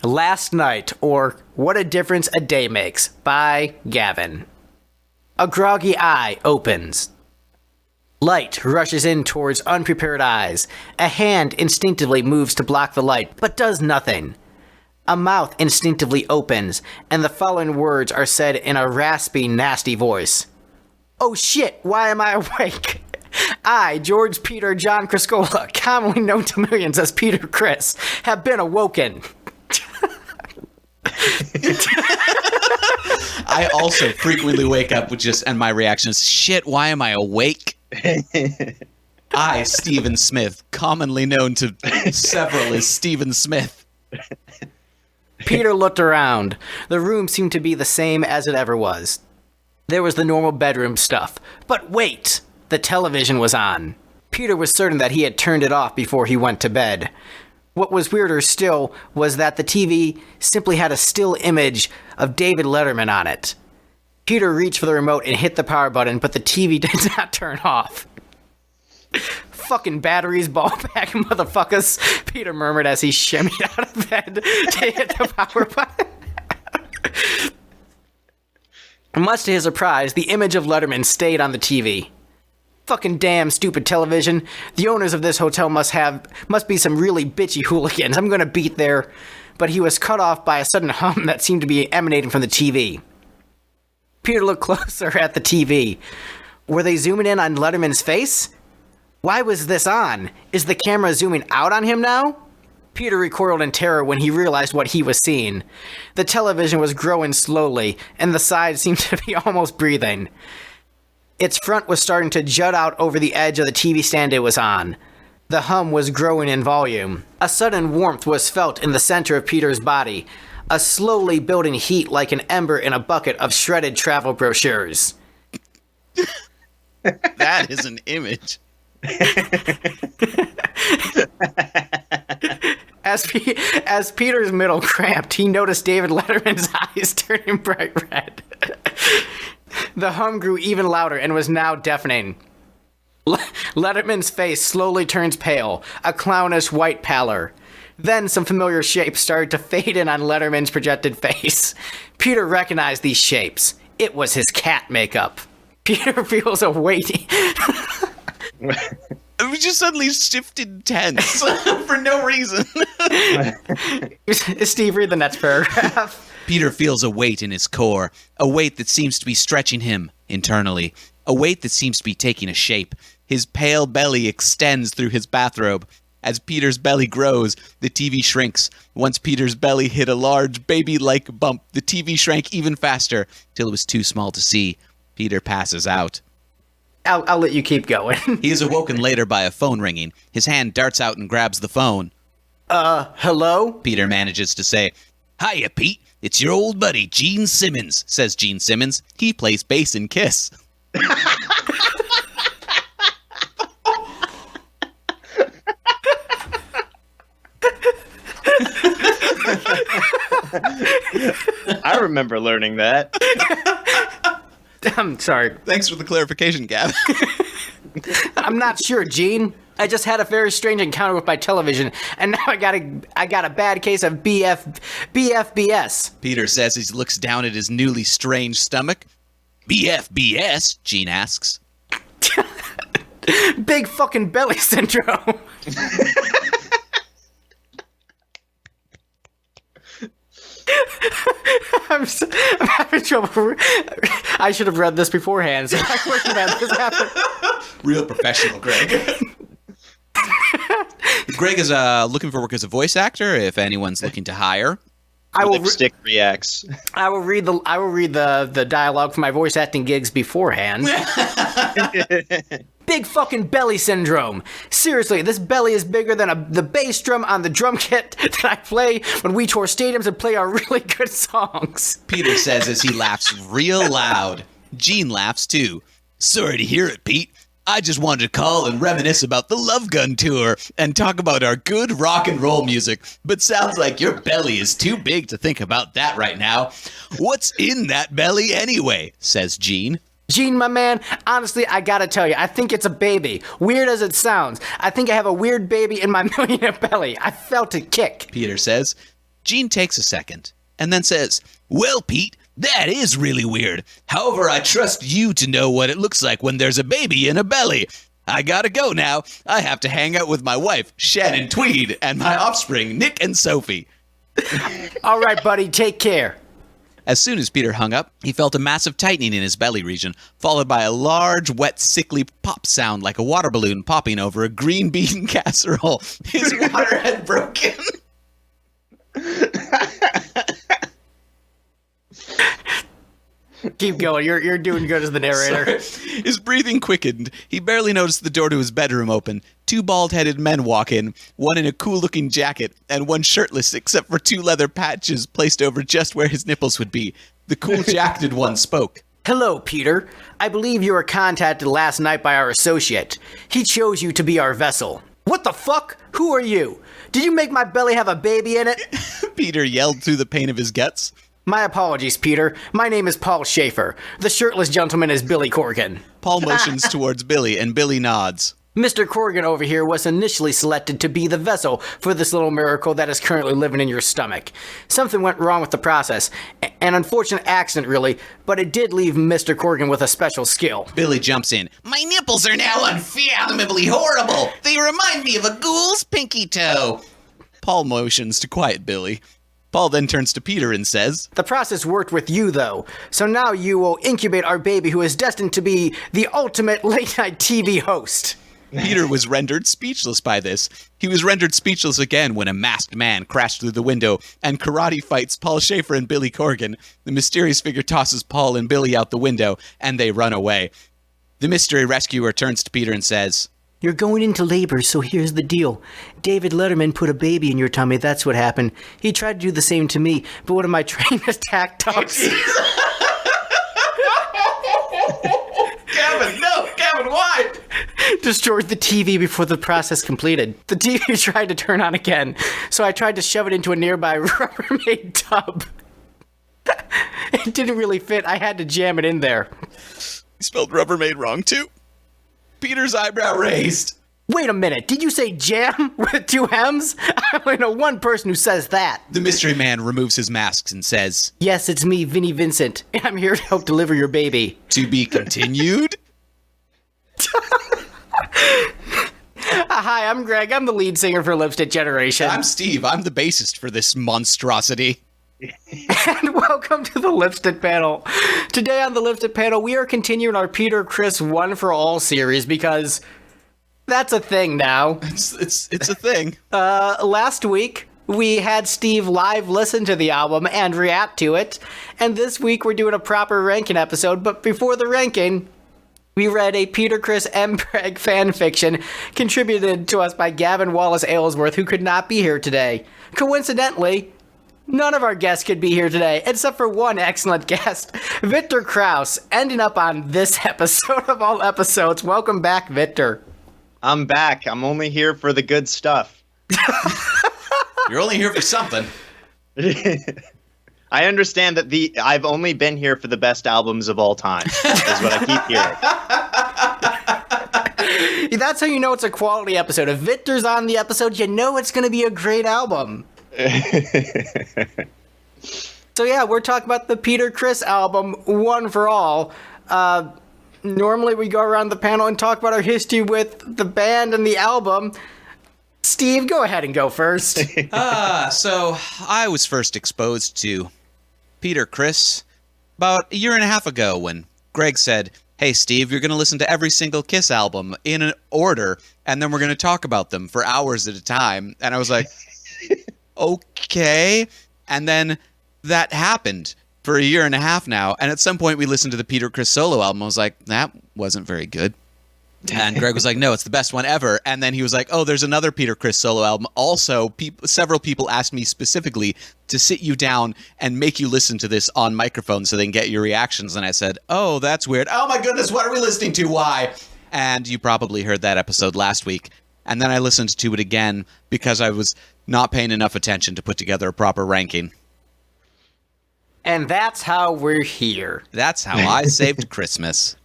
Last Night, or What a Difference a Day Makes, by Gavin. A groggy eye opens. Light rushes in towards unprepared eyes. A hand instinctively moves to block the light, but does nothing. A mouth instinctively opens, and the following words are said in a raspy, nasty voice. Oh shit, why am I awake? I, George Peter John Criscola, commonly known to millions as Peter Criss, have been awoken. I also frequently wake up with and my reaction is, shit, why am I awake? I, Stephen Smith, commonly known to several as Stephen Smith. Peter looked around. The room seemed to be the same as it ever was. There was the normal bedroom stuff. But wait! The television was on. Peter was certain that he had turned it off before he went to bed. What was weirder still was that the TV simply had a still image of David Letterman on it. Peter reached for the remote and hit the power button, but the TV did not turn off. Fucking batteries, ball back, motherfuckers, Peter murmured as he shimmied out of bed to hit the power button. Much to his surprise, the image of Letterman stayed on the TV. Fucking damn stupid television. The owners of this hotel must be some really bitchy hooligans. I'm gonna beat there. But he was cut off by a sudden hum that seemed to be emanating from the TV. Peter looked closer at the TV. Were they zooming in on Letterman's face? Why was this on? Is the camera zooming out on him now? Peter recoiled in terror when he realized what he was seeing. The television was growing slowly, and the sides seemed to be almost breathing. Its front was starting to jut out over the edge of the TV stand it was on. The hum was growing in volume. A sudden warmth was felt in the center of Peter's body, a slowly building heat like an ember in a bucket of shredded travel brochures. That is an image. As Peter's middle cramped, he noticed David Letterman's eyes turning bright red. The hum grew even louder and was now deafening. Letterman's face slowly turns pale, a clownish white pallor. Then some familiar shapes started to fade in on Letterman's projected face. Peter recognized these shapes. It was his cat makeup. Peter feels a weight. We just suddenly shifted tense for no reason. Steve, read the next paragraph. Peter feels a weight in his core, a weight that seems to be stretching him internally, a weight that seems to be taking a shape. His pale belly extends through his bathrobe. As Peter's belly grows, the TV shrinks. Once Peter's belly hit a large baby-like bump, the TV shrank even faster, till it was too small to see. Peter passes out. I'll let you keep going. He is awoken later by a phone ringing. His hand darts out and grabs the phone. Hello? Peter manages to say, "Hiya, Pete. It's your old buddy, Gene Simmons," says Gene Simmons. He plays bass in Kiss. I remember learning that. I'm sorry. Thanks for the clarification, Gavin. I'm not sure, Gene. I just had a very strange encounter with my television, and now I got a bad case of BFBS. Peter says as he looks down at his newly strange stomach. BFBS? Gene asks. Big fucking belly syndrome. I'm having trouble. I should have read this beforehand, so I wouldn't have had this happen. Real professional, Greg. Greg is looking for work as a voice actor. If anyone's looking to hire, Lipstick reacts. I will read the dialogue for my voice acting gigs beforehand. Big fucking belly syndrome. Seriously, this belly is bigger than the bass drum on the drum kit that I play when we tour stadiums and play our really good songs. Peter says as he laughs real loud. Gene laughs too. Sorry to hear it, Pete. I just wanted to call and reminisce about the Love Gun tour and talk about our good rock and roll music, but sounds like your belly is too big to think about that right now. What's in that belly anyway? Says Gene. Gene, my man, honestly, I gotta tell you, I think it's a baby. Weird as it sounds. I think I have a weird baby in my millionaire belly. I felt it kick. Peter says. Gene takes a second and then says, "Well, Pete, that is really weird. However, I trust you to know what it looks like when there's a baby in a belly. I gotta go now. I have to hang out with my wife, Shannon Tweed, and my offspring, Nick and Sophie." All right, buddy, take care. As soon as Peter hung up, he felt a massive tightening in his belly region, followed by a large, wet, sickly pop sound like a water balloon popping over a green bean casserole. His water had broken. Keep going. You're doing good as the narrator. Sorry. His breathing quickened. He barely noticed the door to his bedroom open. Two bald-headed men walk in, one in a cool-looking jacket, and one shirtless except for two leather patches placed over just where his nipples would be. The cool-jacketed one spoke. Hello, Peter. I believe you were contacted last night by our associate. He chose you to be our vessel. What the fuck? Who are you? Did you make my belly have a baby in it? Peter yelled through the pain of his guts. My apologies, Peter. My name is Paul Schaefer. The shirtless gentleman is Billy Corgan. Paul motions towards Billy, and Billy nods. Mr. Corgan over here was initially selected to be the vessel for this little miracle that is currently living in your stomach. Something went wrong with the process. An unfortunate accident, really, but it did leave Mr. Corgan with a special skill. Billy jumps in. My nipples are now unfathomably horrible. They remind me of a ghoul's pinky toe. Paul motions to quiet Billy. Paul then turns to Peter and says, The process worked with you, though, so now you will incubate our baby who is destined to be the ultimate late-night TV host. Peter was rendered speechless by this. He was rendered speechless again when a masked man crashed through the window and karate fights Paul Schaefer and Billy Corgan. The mysterious figure tosses Paul and Billy out the window, and they run away. The mystery rescuer turns to Peter and says, You're going into labor, so here's the deal. David Letterman put a baby in your tummy, that's what happened. He tried to do the same to me, but one of my trained attack dogs... Gavin, no! Gavin, why? Destroyed the TV before the process completed. The TV tried to turn on again, so I tried to shove it into a nearby Rubbermaid tub. It didn't really fit, I had to jam it in there. He spelled Rubbermaid wrong, too. Peter's eyebrow raised. Wait a minute, did you say jam with two M's? I only know one person who says that. The mystery man removes his mask and says, Yes, it's me, Vinnie Vincent, and I'm here to help deliver your baby. To be continued? Hi, I'm Greg. I'm the lead singer for Lipstick Generation. I'm Steve. I'm the bassist for this monstrosity. And welcome to the Lipstick Panel. Today on the Lipstick Panel, we are continuing our Peter Criss One for All series because that's a thing now. It's a thing. Last week, we had Steve live listen to the album and react to it, and this week we're doing a proper ranking episode, but before the ranking, we read a Peter Criss M-Preg fanfiction contributed to us by Gavin Wallace Aylesworth, who could not be here today. Coincidentally, none of our guests could be here today, except for one excellent guest, Victor Krause, ending up on this episode of all episodes. Welcome back, Victor. I'm back. I'm only here for the good stuff. You're only here for something. I understand that I've only been here for the best albums of all time, is what I keep hearing. That's how you know it's a quality episode. If Victor's on the episode, you know it's going to be a great album. So yeah, we're talking about the Peter Criss album, One for All. Normally we go around the panel and talk about our history with the band and the album. Steve, go ahead and go first. So I was first exposed to Peter Criss about a year and a half ago when Greg said, hey, Steve, you're going to listen to every single Kiss album in an order, and then we're going to talk about them for hours at a time. And I was like, okay. And then that happened for a year and a half now. And at some point we listened to the Peter Criss solo album. I was like, that wasn't very good. And Greg was like, no, it's the best one ever. And then he was like, oh, there's another Peter Criss solo album. Also, several people asked me specifically to sit you down and make you listen to this on microphone so they can get your reactions. And I said, oh, that's weird. Oh, my goodness, what are we listening to? Why? And you probably heard that episode last week. And then I listened to it again because I was not paying enough attention to put together a proper ranking. And that's how we're here. That's how I saved Christmas.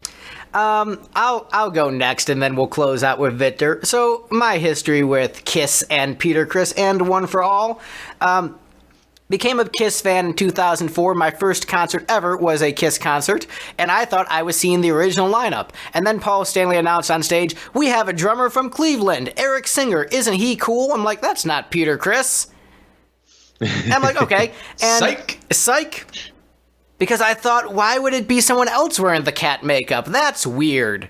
I'll go next, and then we'll close out with Victor. So, my history with Kiss and Peter Criss and One for All. Became a Kiss fan in 2004. My first concert ever was a Kiss concert, and I thought I was seeing the original lineup. And then Paul Stanley announced on stage, "We have a drummer from Cleveland, Eric Singer. Isn't he cool?" I'm like, "That's not Peter Criss." And I'm like, "Okay." And Psych. Because I thought, why would it be someone else wearing the cat makeup? That's weird.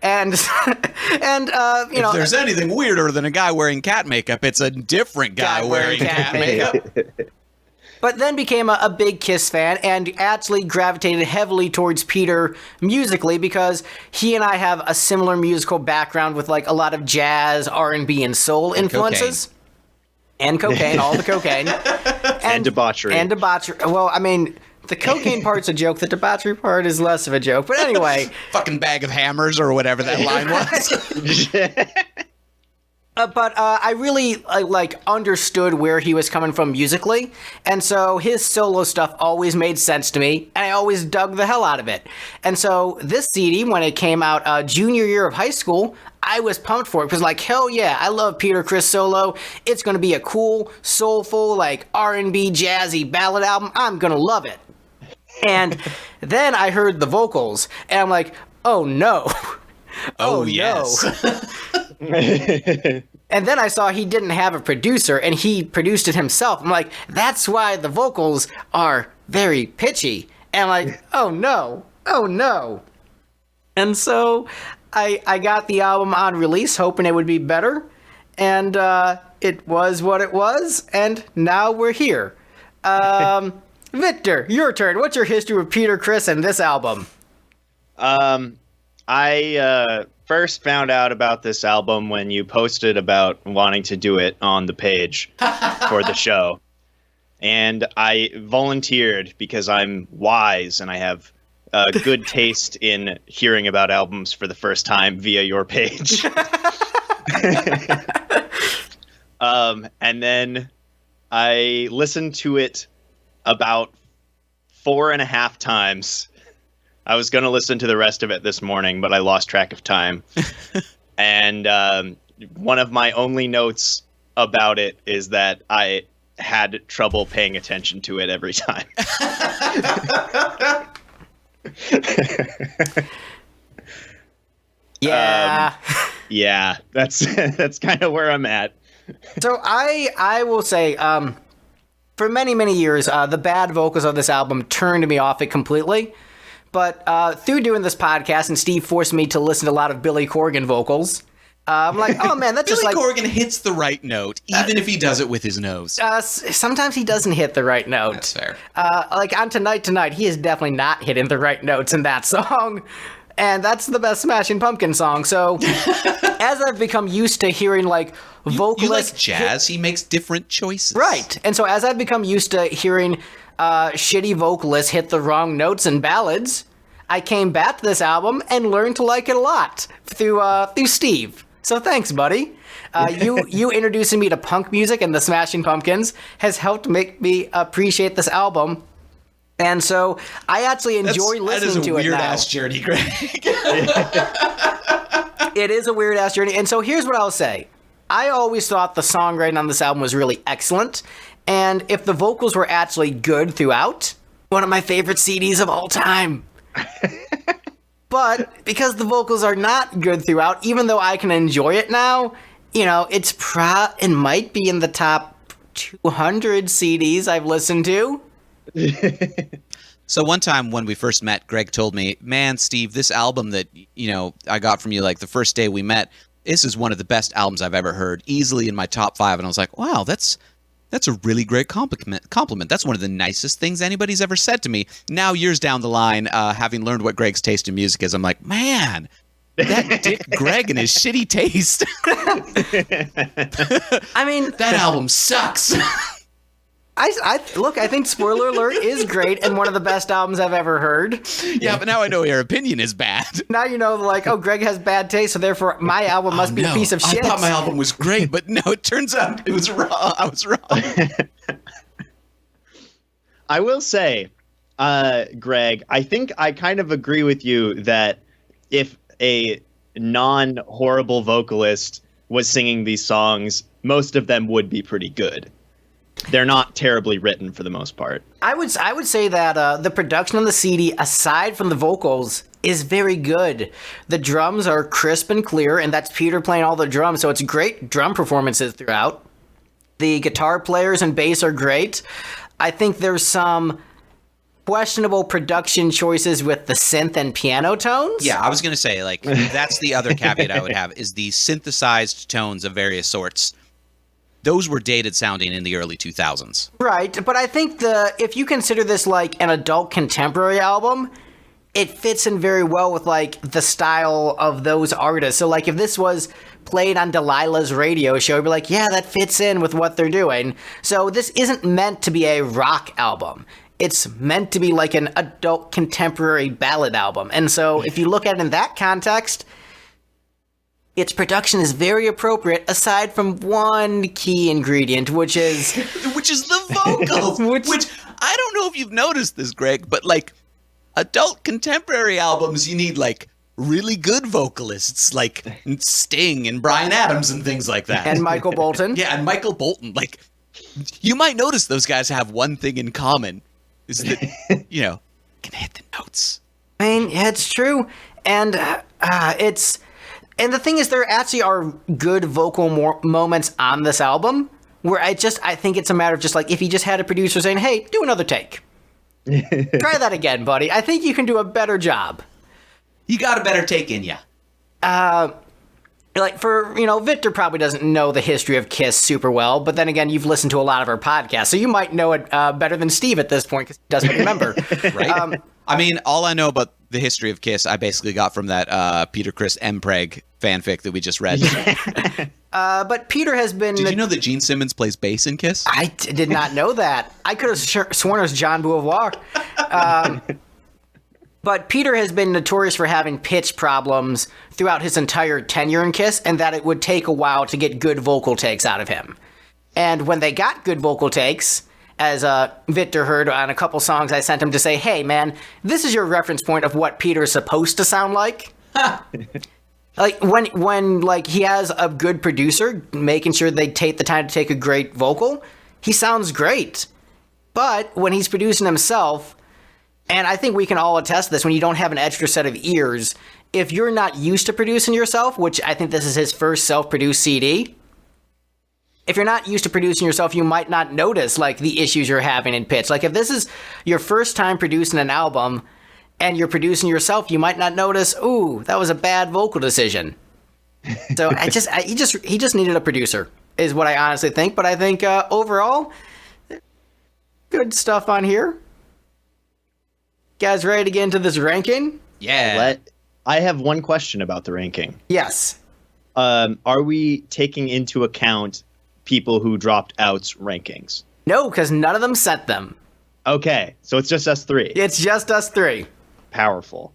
And if there's anything weirder than a guy wearing cat makeup, it's a different guy wearing cat makeup. But then became a big Kiss fan and actually gravitated heavily towards Peter musically because he and I have a similar musical background with like a lot of jazz, R&B, and soul influences. And cocaine, all the cocaine. And debauchery. And debauchery. Well, I mean, the cocaine part's a joke. The debauchery part is less of a joke. But anyway. Fucking bag of hammers or whatever that line was. But I really understood where he was coming from musically, and so his solo stuff always made sense to me, and I always dug the hell out of it. And so this CD, when it came out junior year of high school, I was pumped for it because, like, hell yeah, I love Peter Criss solo. It's going to be a cool, soulful, like R&B, jazzy ballad album. I'm going to love it. And then I heard the vocals, and I'm like, oh no. Oh yes. No. And then I saw he didn't have a producer, and he produced it himself. I'm like, that's why the vocals are very pitchy. And I'm like, oh no. And so I got the album on release, hoping it would be better. And it was what it was, and now we're here. Victor, your turn. What's your history with Peter Criss and this album? I first found out about this album when you posted about wanting to do it on the page for the show. And I volunteered because I'm wise and I have good taste in hearing about albums for the first time via your page. And then I listened to it about 4.5 times. I was going to listen to the rest of it this morning, but I lost track of time. And one of my only notes about it is that I had trouble paying attention to it every time. Yeah. Yeah, that's kind of where I'm at. So I will say, for many, many years, the bad vocals of this album turned me off it completely. But through doing this podcast, and Steve forced me to listen to a lot of Billy Corgan vocals, I'm like, oh man, that's just like... Billy Corgan hits the right note, even if he does it with his nose. Sometimes he doesn't hit the right note. That's fair. Like on Tonight, he is definitely not hitting the right notes in that song. And that's the best Smashing Pumpkins song. So as I've become used to hearing like vocalists... You like jazz, he makes different choices. Right. And so as I've become used to hearing... shitty vocalists hit the wrong notes in ballads, I came back to this album and learned to like it a lot through Steve. So thanks, buddy. You introducing me to punk music and the Smashing Pumpkins has helped make me appreciate this album. And so I actually enjoy listening to it now. That is a weird-ass journey, Greg. It is a weird-ass journey. And so here's what I'll say. I always thought the songwriting on this album was really excellent. And if the vocals were actually good throughout, one of my favorite CDs of all time. But because the vocals are not good throughout, even though I can enjoy it now, you know, it might be in the top 200 CDs I've listened to. So one time when we first met, Greg told me, man, Steve, this album that, you know, I got from you like the first day we met, this is one of the best albums I've ever heard, easily in my top 5. And I was like, wow, that's a really great compliment. That's one of the nicest things anybody's ever said to me. Now, years down the line, having learned what Greg's taste in music is, I'm like, man, that dick Greg and his shitty taste. I mean, that album sucks. I think Spoiler Alert is great and one of the best albums I've ever heard. Yeah, but now I know your opinion is bad. Now you know, like, oh, Greg has bad taste, so therefore my album must be a piece of shit. I thought my album was great, but no, it turns out it was wrong. I was wrong. I will say, Greg, I think I kind of agree with you that if a non-horrible vocalist was singing these songs, most of them would be pretty good. they're not terribly written for the most part. I would say that the production on the CD, aside from the vocals, is very good. The drums are crisp and clear, and that's Peter playing all the drums, so it's great drum performances throughout. The guitar players and bass are great. I think there's some questionable production choices with the synth and piano tones. Yeah, I was going to say, like, that's the other caveat I would have, is the synthesized tones of various sorts. Those were dated sounding in the early 2000s. Right, but I think if you consider this like an adult contemporary album, it fits in very well with like the style of those artists. So like if this was played on Delilah's radio show, it'd be like, yeah, that fits in with what they're doing. So this isn't meant to be a rock album. It's meant to be like an adult contemporary ballad album. And so if you look at it in that context, its production is very appropriate, aside from one key ingredient, which is the vocals. which I don't know if you've noticed this, Greg, but like adult contemporary albums, you need like really good vocalists like Sting and Bryan Adams and things like that. And Michael Bolton. Yeah, and Michael Bolton. Like, you might notice those guys have one thing in common, is that, you know, can hit the notes. I mean, yeah, it's true. And and the thing is, there actually are good vocal moments on this album where I think it's a matter of just like, if he just had a producer saying, hey, do another take. Try that again, buddy. I think you can do a better job. You got a better take in ya. Like Victor probably doesn't know the history of Kiss super well, but then again, you've listened to a lot of our podcasts, so you might know it better than Steve at this point because he doesn't remember. Right? I mean, all I know about the history of Kiss, I basically got from that Peter Criss Mpreg fanfic that we just read. But Peter has been... Did you know that Gene Simmons plays bass in Kiss? I did not know that. I could have sworn it was John Beauvoir. But Peter has been notorious for having pitch problems throughout his entire tenure in Kiss, and that it would take a while to get good vocal takes out of him. And when they got good vocal takes, as Victor heard on a couple songs I sent him to say, hey, man, this is your reference point of what Peter's supposed to sound like. Like, when like he has a good producer making sure they take the time to take a great vocal, he sounds great. But when he's producing himself... And I think we can all attest to this, when you don't have an extra set of ears, if you're not used to producing yourself, which I think this is his first self-produced CD, if you're not used to producing yourself, you might not notice, like, the issues you're having in pitch. Like, if this is your first time producing an album and you're producing yourself, you might not notice, ooh, that was a bad vocal decision. So he just needed a producer, is what I honestly think. But I think overall, good stuff on here. Guys ready to get into this ranking? Yeah. I have one question about the ranking. Yes. Are we taking into account people who dropped out's rankings? No, because none of them sent them. Okay, so it's just us three. It's just us three. Powerful.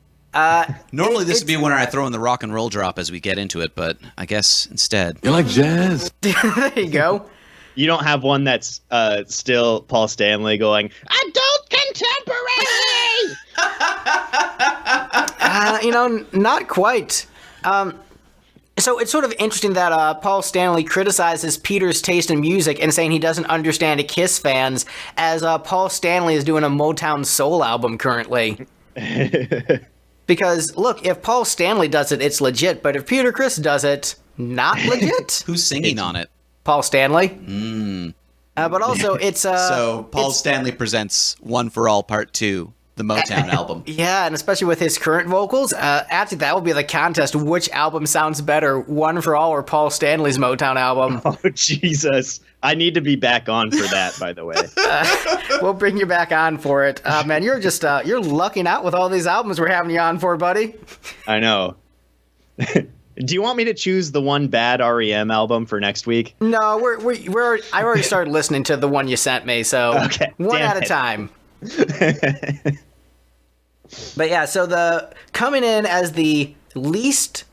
Normally this would be when I throw in the rock and roll drop as we get into it, but I guess instead. You like jazz? There you go. You don't have one that's still Paul Stanley going, adult contemporary! Not quite. So it's sort of interesting that Paul Stanley criticizes Peter's taste in music and saying he doesn't understand Kiss fans, as Paul Stanley is doing a Motown soul album currently. Because, look, if Paul Stanley does it, it's legit, but if Peter Criss does it, not legit. Who's singing on it? Paul Stanley. But also, it's... so, Paul Stanley presents One for All Part 2, the Motown album. Yeah, and especially with his current vocals, actually, that will be the contest. Which album sounds better, One for All or Paul Stanley's Motown album? Oh, Jesus. I need to be back on for that, by the way. We'll bring you back on for it. Man, you're just, you're lucking out with all these albums we're having you on for, buddy. I know. Do you want me to choose the one bad REM album for next week? No, I already started listening to the one you sent me, so okay, one at a time. But yeah, so coming in as the least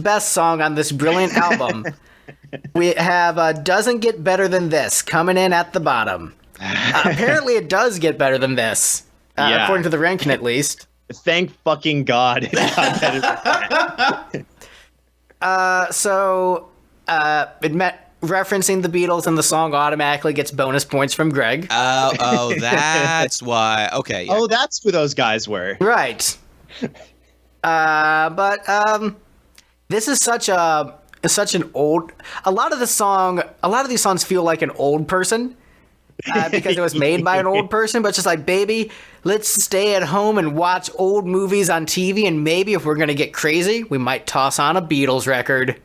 best song on this brilliant album, we have Doesn't Get Better Than This coming in at the bottom. Apparently it does get better than this, according to the ranking at least. Thank fucking God it got better than that. So it met referencing the Beatles in the song automatically gets bonus points from Greg. Oh, that's why. Okay. Yeah. Oh, that's who those guys were. Right. But this is such an old. A lot of these songs feel like an old person. Because it was made by an old person, but just like, baby, let's stay at home and watch old movies on TV, and maybe if we're gonna get crazy, we might toss on a Beatles record.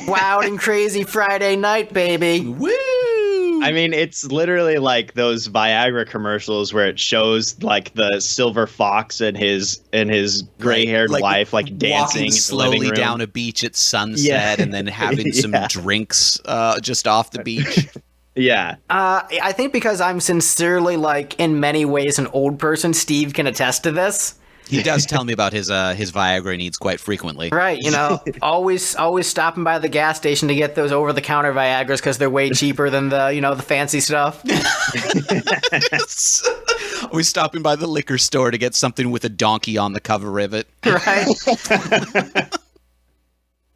Wild and crazy Friday night, baby. Woo! I mean, it's literally like those Viagra commercials where it shows like the silver fox and his gray-haired wife like dancing in the slowly living room. down a beach at sunset, and then having some drinks just off the beach. Yeah. I think because I'm sincerely, like, in many ways an old person, Steve can attest to this. He does tell me about his Viagra needs quite frequently. Right, always stopping by the gas station to get those over-the-counter Viagras because they're way cheaper than the fancy stuff. Always stopping by the liquor store to get something with a donkey on the cover of it. Right.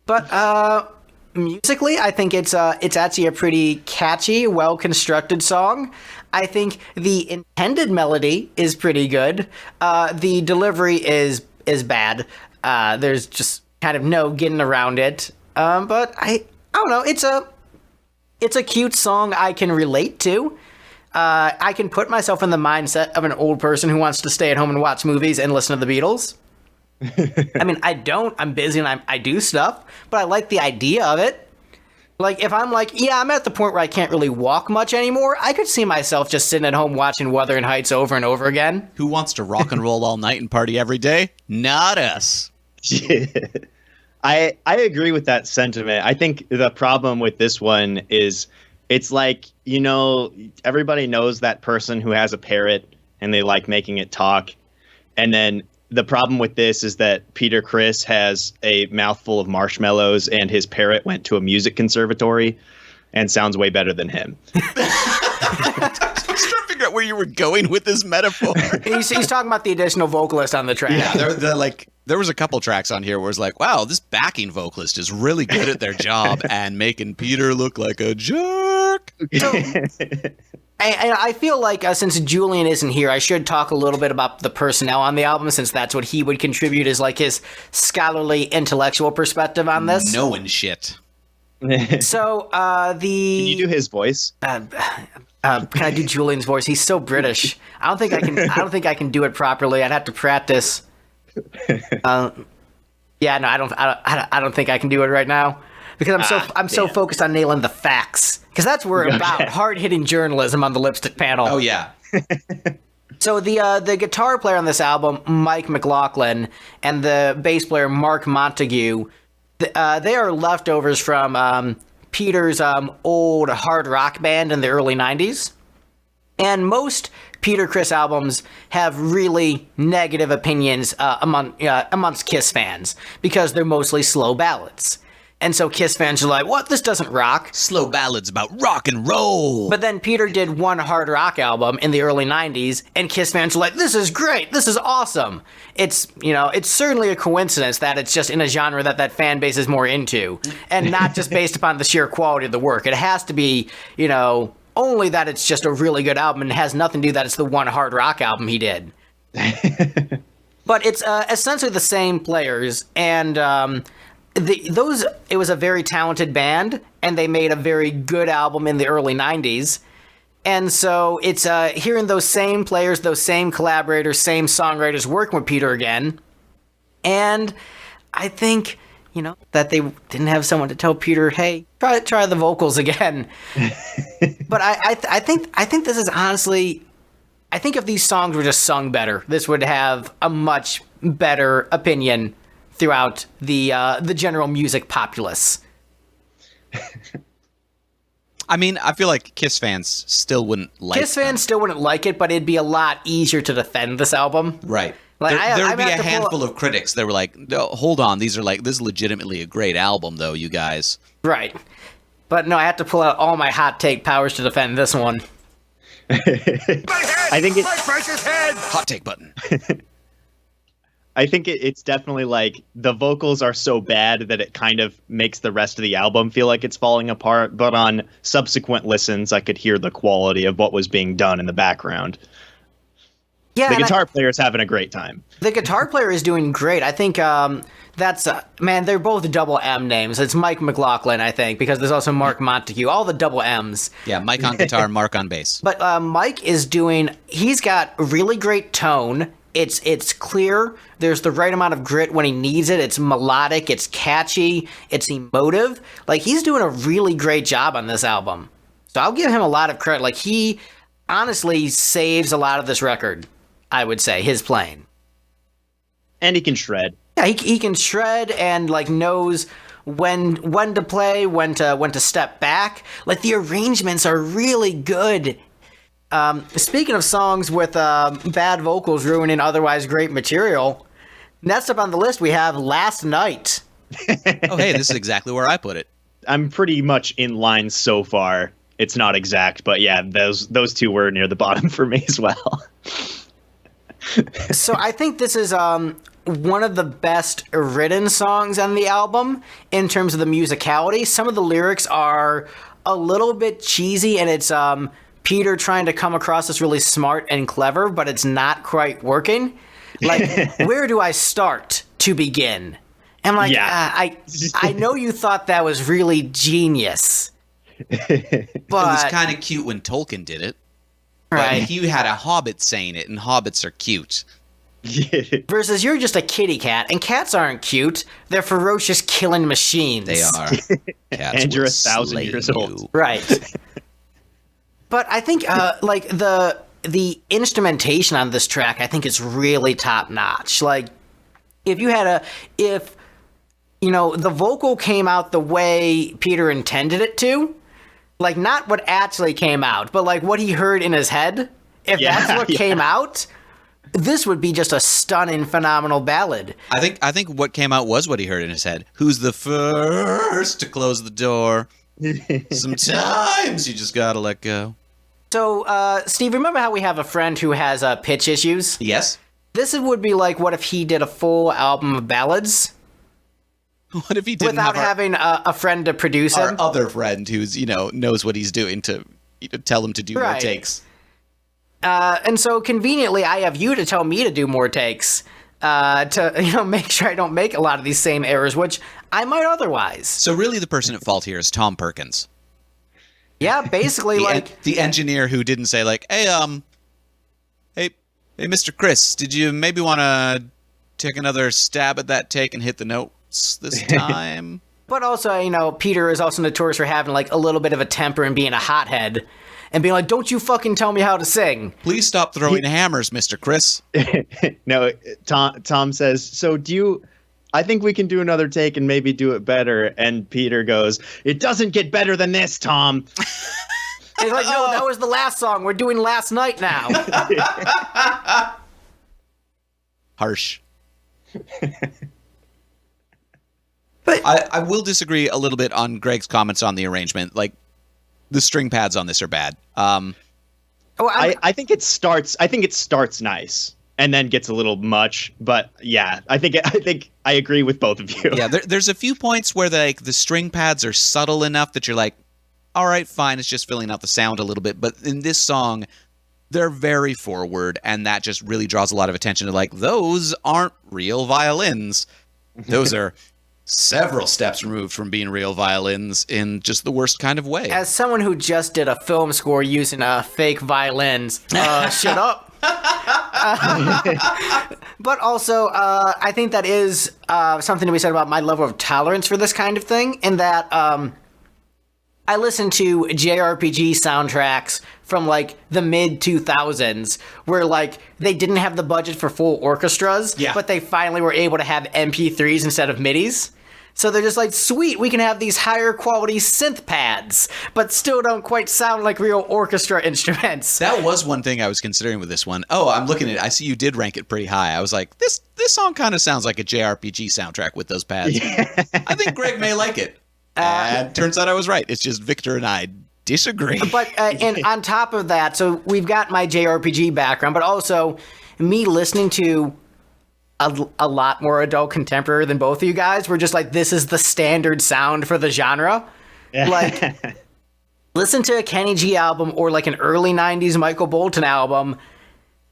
But, musically, I think it's actually a pretty catchy, well-constructed song. I think the intended melody is pretty good. The delivery is bad. There's just kind of no getting around it. But I don't know. It's a cute song I can relate to. I can put myself in the mindset of an old person who wants to stay at home and watch movies and listen to the Beatles. I mean, I don't. I'm busy and I do stuff, but I like the idea of it. Like, if I'm like, yeah, I'm at the point where I can't really walk much anymore, I could see myself just sitting at home watching Wuthering Heights over and over again. Who wants to rock and roll all night and party every day? Not us. I agree with that sentiment. I think the problem with this one is it's like, everybody knows that person who has a parrot and they like making it talk. And then the problem with this is that Peter Criss has a mouthful of marshmallows and his parrot went to a music conservatory and sounds way better than him. I was trying to figure out where you were going with this metaphor. He's talking about the additional vocalist on the track. Yeah, there was a couple tracks on here where it's like, wow, this backing vocalist is really good at their job and making Peter look like a jerk. So, I feel like since Julian isn't here, I should talk a little bit about the personnel on the album, since that's what he would contribute as like his scholarly, intellectual perspective on this. Knowing shit. So Can you do his voice? Can I do Julian's voice? He's so British. I don't think I can do it properly. I'd have to practice. I don't think I can do it right now because I'm so focused on nailing the facts. Because that's what we're about, hard-hitting journalism on the Lipstick Panel. Oh, yeah. So the guitar player on this album, Mike McLaughlin, and the bass player, Mark Montague, they are leftovers from Peter's old hard rock band in the early 90s. And most Peter Criss albums have really negative opinions amongst Kiss fans because they're mostly slow ballads. And so Kiss fans are like, what? This doesn't rock. Slow ballads about rock and roll. But then Peter did one hard rock album in the early 90s, and Kiss fans are like, this is great. This is awesome. It's certainly a coincidence that it's just in a genre that fan base is more into, and not just based upon the sheer quality of the work. It has to be, only that it's just a really good album, and it has nothing to do that it's the one hard rock album he did. But it's essentially the same players, and it was a very talented band, and they made a very good album in the early 90s. And so it's hearing those same players, those same collaborators, same songwriters working with Peter again. And I think, that they didn't have someone to tell Peter, hey, try the vocals again. But I think this is honestly, I think if these songs were just sung better, this would have a much better opinion throughout the general music populace. I mean, I feel like Kiss fans still wouldn't like Kiss fans still wouldn't like it, but it'd be a lot easier to defend this album. Right. Like, there would be a handful of critics that were like, no, hold on, this is legitimately a great album, though, you guys. Right. But no, I have to pull out all my hot take powers to defend this one. I think Hot take button. I think it's definitely like the vocals are so bad that it kind of makes the rest of the album feel like it's falling apart. But on subsequent listens, I could hear the quality of what was being done in the background. Yeah, the guitar player's having a great time. The guitar player is doing great. I think that's man. They're both double M names. It's Mike McLaughlin, I think, because there's also Mark Montague. All the double M's. Yeah, Mike on guitar, Mark on bass. But Mike is doing. He's got really great tone. It's clear. There's the right amount of grit when he needs it. It's melodic. It's catchy. It's emotive. Like, he's doing a really great job on this album. So I'll give him a lot of credit. Like, he honestly saves a lot of this record, I would say, his playing. And he can shred. Yeah, he can shred and, like, knows when to play, when to step back. Like, the arrangements are really good. Speaking of songs with bad vocals ruining otherwise great material, next up on the list we have Last Night. Oh, hey, this is exactly where I put it. I'm pretty much in line so far. It's not exact, but yeah, those two were near the bottom for me as well. So I think this is one of the best written songs on the album in terms of the musicality. Some of the lyrics are a little bit cheesy, and it's Peter trying to come across as really smart and clever, but it's not quite working. Like, where do I start to begin? I'm like, Yeah. I know you thought that was really genius, but It was kind of cute when Tolkien did it. But right. he had a hobbit saying it, and hobbits are cute. Versus you're just a kitty cat, and cats aren't cute. They're ferocious killing machines. They are. Cats And you're will 1,000 slay years you. Right. old. But I think like the instrumentation on this track, I think is really top notch. Like, if the vocal came out the way Peter intended it to, like, not what actually came out, but like what he heard in his head, if that's what came out, this would be just a stunning, phenomenal ballad. I think what came out was what he heard in his head. Who's the first to close the door? Sometimes you just gotta let go. So, Steve, remember how we have a friend who has pitch issues? Yes? This would be like, what if he did a full album of ballads What if he didn't without have having a friend to produce our him? other friend who's, knows what he's doing to tell him to do more Right. takes? And so, conveniently, I have you to tell me to do more takes to make sure I don't make a lot of these same errors, which I might otherwise. So really the person at fault here is Tom Perkins. Yeah, basically, The engineer who didn't say, like, hey, Mr. Criss, did you maybe want to take another stab at that take and hit the notes this time? But also, Peter is also notorious for having, like, a little bit of a temper and being a hothead and being like, don't you fucking tell me how to sing. Please stop throwing hammers, Mr. Criss. No, Tom says, so I think we can do another take and maybe do it better. And Peter goes, it doesn't get better than this, Tom. And he's like, no, that was the last song. We're doing Last Night now. Harsh. But I will disagree a little bit on Greg's comments on the arrangement. Like, the string pads on this are bad. I think it starts nice and then gets a little much, but yeah, I think I agree with both of you. Yeah, there's a few points where the string pads are subtle enough that you're like, all right, fine, it's just filling out the sound a little bit. But in this song, they're very forward, and that just really draws a lot of attention to, like, those aren't real violins. Those are several steps removed from being real violins in just the worst kind of way. As someone who just did a film score using fake violins, shut up. But also, I think that is something to be said about my level of tolerance for this kind of thing, in that I listen to JRPG soundtracks from, like, the mid-2000s where, like, they didn't have the budget for full orchestras, but they finally were able to have MP3s instead of MIDIs. So they're just like, sweet, we can have these higher quality synth pads, but still don't quite sound like real orchestra instruments. That was one thing I was considering with this one. Oh, I'm looking at it. I see you did rank it pretty high. I was like, this song kind of sounds like a JRPG soundtrack with those pads. Yeah. I think Greg may like it. And turns out I was right. It's just Victor and I disagree. But and on top of that, so we've got my JRPG background, but also me listening to a lot more adult contemporary than both of you guys. We're just like, this is the standard sound for the genre. Like, listen to a Kenny G album or like an early 90s Michael Bolton album.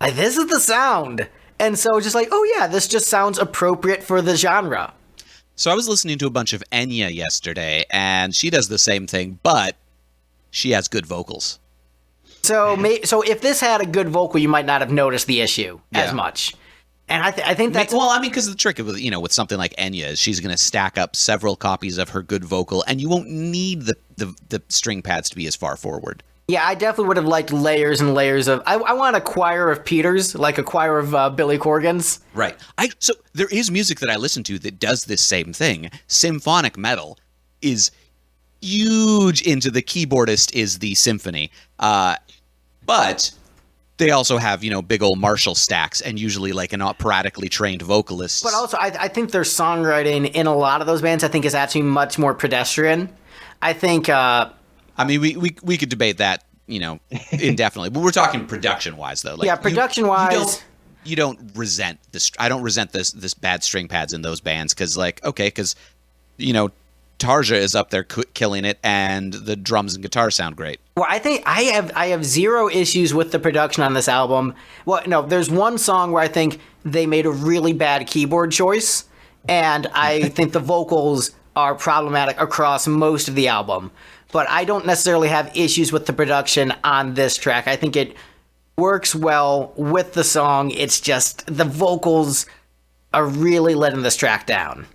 Like, this is the sound. And so just like, oh yeah, this just sounds appropriate for the genre. So I was listening to a bunch of Enya yesterday, and she does the same thing, but she has good vocals. So if this had a good vocal, you might not have noticed the issue as much. And I think that's... Well, I mean, because the trick with, with something like Enya is she's going to stack up several copies of her good vocal, and you won't need the string pads to be as far forward. Yeah, I definitely would have liked layers and layers of... I want a choir of Peters, like a choir of Billy Corgans. Right. So there is music that I listen to that does this same thing. Symphonic metal is huge into the keyboardist is the symphony. But they also have, big old Marshall stacks and usually like an operatically trained vocalist. But also, I think their songwriting in a lot of those bands, I think, is actually much more pedestrian. I think... I mean, we could debate that, indefinitely. But we're talking production-wise, though. Like, yeah, production-wise... You don't resent this. I don't resent this bad string pads in those bands because, Tarja is up there killing it, and the drums and guitar sound great. Well, I think I have zero issues with the production on this album. Well, no, there's one song where I think they made a really bad keyboard choice, and I think the vocals are problematic across most of the album. But I don't necessarily have issues with the production on this track. I think it works well with the song. It's just the vocals are really letting this track down.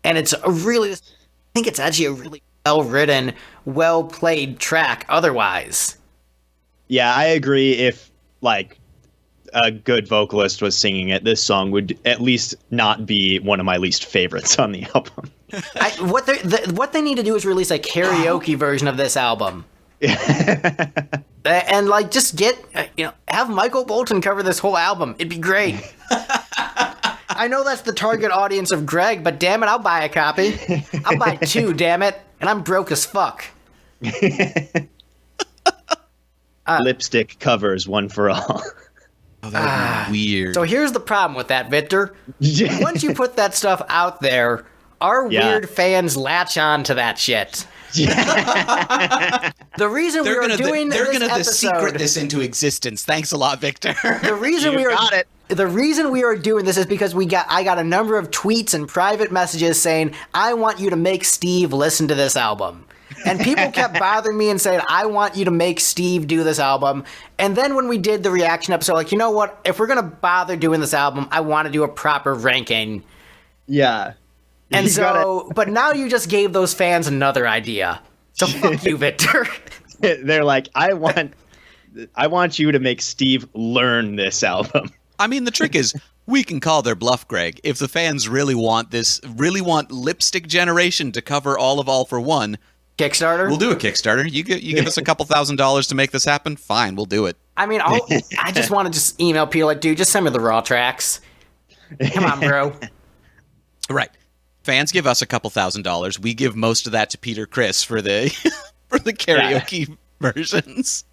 And I think it's actually a really well-written, well-played track otherwise. Yeah, I agree. If, a good vocalist was singing it, this song would at least not be one of my least favorites on the album. What they need to do is release a karaoke version of this album. And just have Michael Bolton cover this whole album. It'd be great. I know that's the target audience of Greg, but damn it, I'll buy a copy. I'll buy two, damn it. And I'm broke as fuck. Lipstick covers one for all. Oh, that would be weird. So here's the problem with that, Victor. Once you put that stuff out there, our weird fans latch on to that shit. The reason they're we are doing this episode... They're going to secret this into existence. Thanks a lot, Victor. The reason The reason we are doing this is because I got a number of tweets and private messages saying, I want you to make Steve listen to this album. And people kept bothering me and saying, I want you to make Steve do this album. And then when we did the reaction episode, you know what? If we're going to bother doing this album, I want to do a proper ranking. Yeah. And but now you just gave those fans another idea. So fuck you, Victor. They're like, I want you to make Steve learn this album. I mean, the trick is, we can call their bluff, Greg. If the fans really want Lipstick Generation to cover all of All for One, Kickstarter? We'll do a Kickstarter. You give us a couple $1,000s to make this happen? Fine, we'll do it. I mean, I just want to just email people dude, just send me the raw tracks. Come on, bro. Right. Fans give us a couple $1,000s. We give most of that to Peter Criss for the karaoke versions.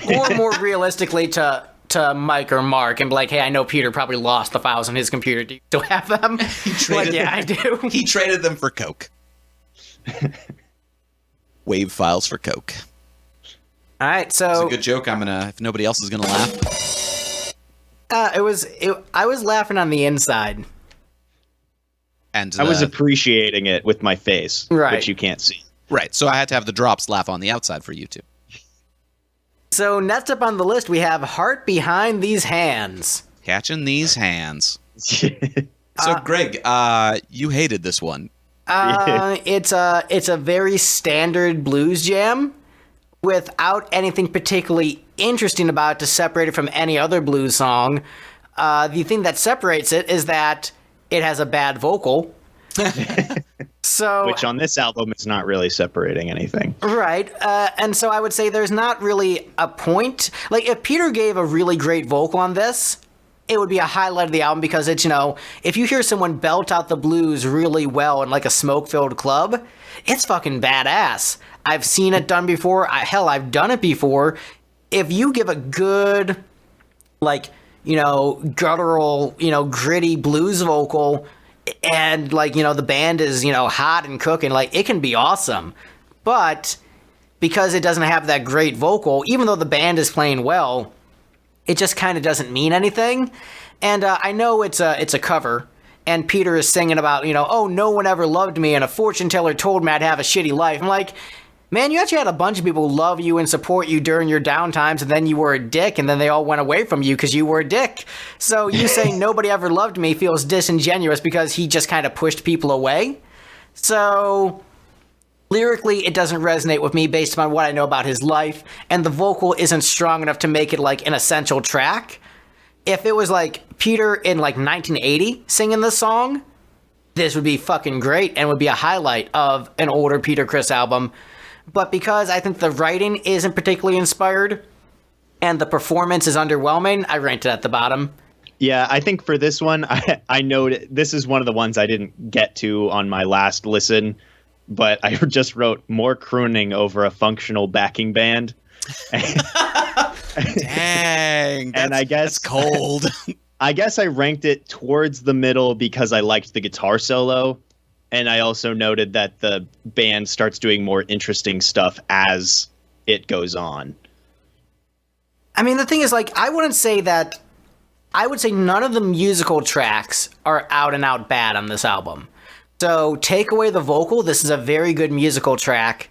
Or more realistically to Mike or Mark and be like, hey, I know Peter probably lost the files on his computer. Do you still have them? I do. He traded them for Coke. Wave files for Coke. All right, so... It's a good joke. If nobody else is gonna laugh. I was laughing on the inside. And I was appreciating it with my face, right, which you can't see. Right, so I had to have the drops laugh on the outside for you two. So next up on the list, we have Heart Behind These Hands. Catching These Hands. So, Greg, you hated this one. It's a very standard blues jam without anything particularly interesting about it to separate it from any other blues song. The thing that separates it is that it has a bad vocal. Which on this album is not really separating anything. Right. And so I would say there's not really a point. If Peter gave a really great vocal on this, it would be a highlight of the album because it's, if you hear someone belt out the blues really well in a smoke-filled club, it's fucking badass. I've seen it done before. I've done it before. If you give a good, guttural, gritty blues vocal, and like, the band is, hot and cooking, like it can be awesome. But because it doesn't have that great vocal, even though the band is playing well, it just kind of doesn't mean anything. And I know it's a cover, and Peter is singing about, oh, no one ever loved me, and a fortune teller told me I'd have a shitty life. I'm like, man, you actually had a bunch of people love you and support you during your downtimes, and then you were a dick, and then they all went away from you because you were a dick. So you saying nobody ever loved me feels disingenuous because he just kind of pushed people away. So lyrically, it doesn't resonate with me based on what I know about his life, and the vocal isn't strong enough to make it like an essential track. If it was like Peter in like 1980 singing this song, this would be fucking great and would be a highlight of an older Peter Criss album. But because I think the writing isn't particularly inspired and the performance is underwhelming, I ranked it at the bottom. Yeah, I think for this one, I noted this is one of the ones I didn't get to on my last listen, but I just wrote more crooning over a functional backing band. Dang, and I guess that's cold. I guess I ranked it towards the middle because I liked the guitar solo. And I also noted that the band starts doing more interesting stuff as it goes on. I mean, the thing is, like, I would say none of the musical tracks are out and out bad on this album. So take away the vocal, this is a very good musical track.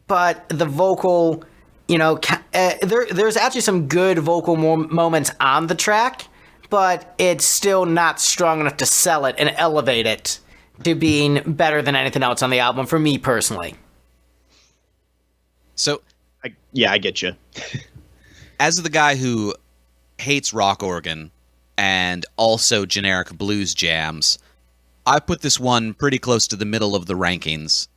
But the vocal, there's actually some good vocal moments on the track, but it's still not strong enough to sell it and elevate it to being better than anything else on the album for me personally. So, I get you. As the guy who hates rock organ and also generic blues jams, I put this one pretty close to the middle of the rankings.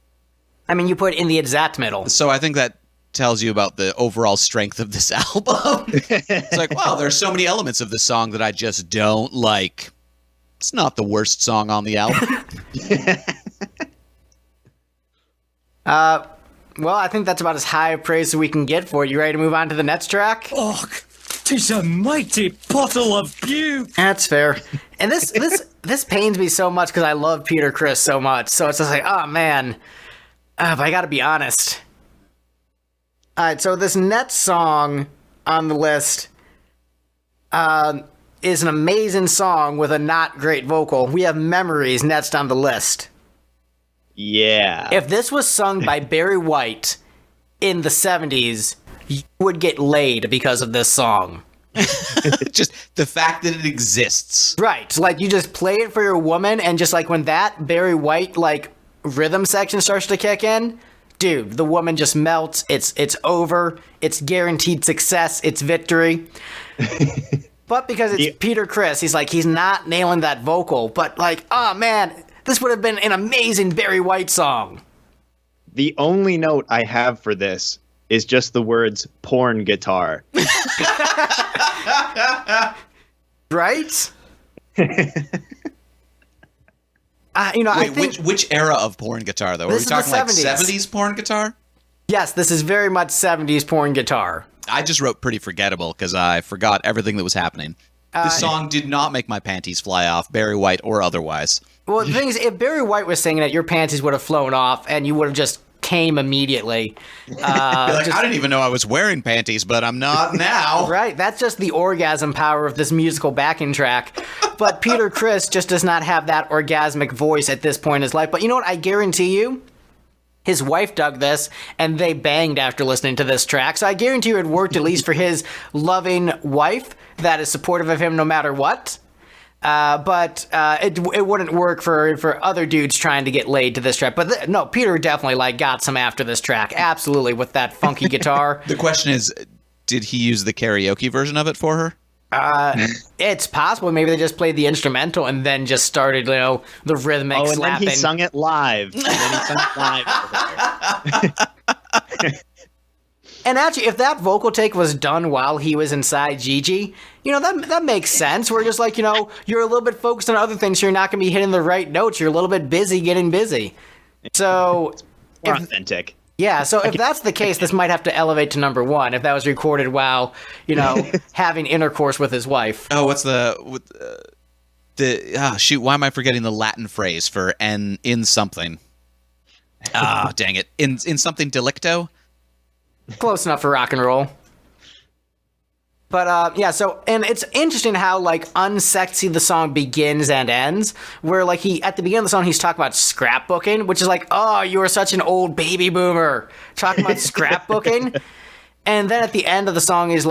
I mean, you put it in the exact middle. So I think that tells you about the overall strength of this album. It's like, wow, there's so many elements of the song that I just don't like. It's not the worst song on the album. Well, I think that's about as high a praise as we can get for it. You ready to move on to the next track? Och, 'tis a mighty pottle of puke. That's fair. And this pains me so much because I love Peter Criss so much. So it's just like, oh man. But I gotta be honest. Alright, so this next song on the list is an amazing song with a not great vocal. We have Memories next on the list. Yeah. If this was sung by Barry White in the 70s, you would get laid because of this song. Just the fact that it exists. Right. Like, you just play it for your woman, and just like when that Barry White, like, rhythm section starts to kick in, dude, the woman just melts. It's over. It's guaranteed success. It's victory. But because it's Peter Criss, he's not nailing that vocal. But like, oh man, this would have been an amazing Barry White song. The only note I have for this is just the words porn guitar. Right? Wait, I think which era of porn guitar, though? Are we This is the talking like 70s. 70s porn guitar? yes, this is very much 70s porn guitar. I just wrote pretty forgettable because I forgot everything that was happening. This song did not make my panties fly off, Barry White or otherwise. Well, the thing is, if Barry White was singing it, your panties would have flown off, and you would have just came immediately. I didn't even know I was wearing panties, but I'm not now. Right, that's just the orgasm power of this musical backing track. But Peter Criss just does not have that orgasmic voice at this point in his life. But you know what? I guarantee you, his wife dug this, and they banged after listening to this track. So I guarantee you it worked at least for his loving wife that is supportive of him no matter what. But it wouldn't work for other dudes trying to get laid to this track. But no, Peter definitely got some after this track. Absolutely, with that funky guitar. The question is, did he use the karaoke version of it for her? It's possible. Maybe they just played the instrumental and then just started, the rhythmic and slapping. then he sung it live. And actually, if that vocal take was done while he was inside Gigi, that makes sense. We're just like, you're a little bit focused on other things, so you're not going to be hitting the right notes. You're a little bit busy getting busy. So, More authentic. Yeah, so if that's the case, this might have to elevate to number 1 if that was recorded while, having intercourse with his wife. Oh, what's shoot, why am I forgetting the Latin phrase for in something? Ah, dang it. In something delicto? Close enough for rock and roll. But, and it's interesting how, unsexy the song begins and ends, where, at the beginning of the song, he's talking about scrapbooking, which is oh, you are such an old baby boomer, talking about scrapbooking. And then at the end of the song, he's,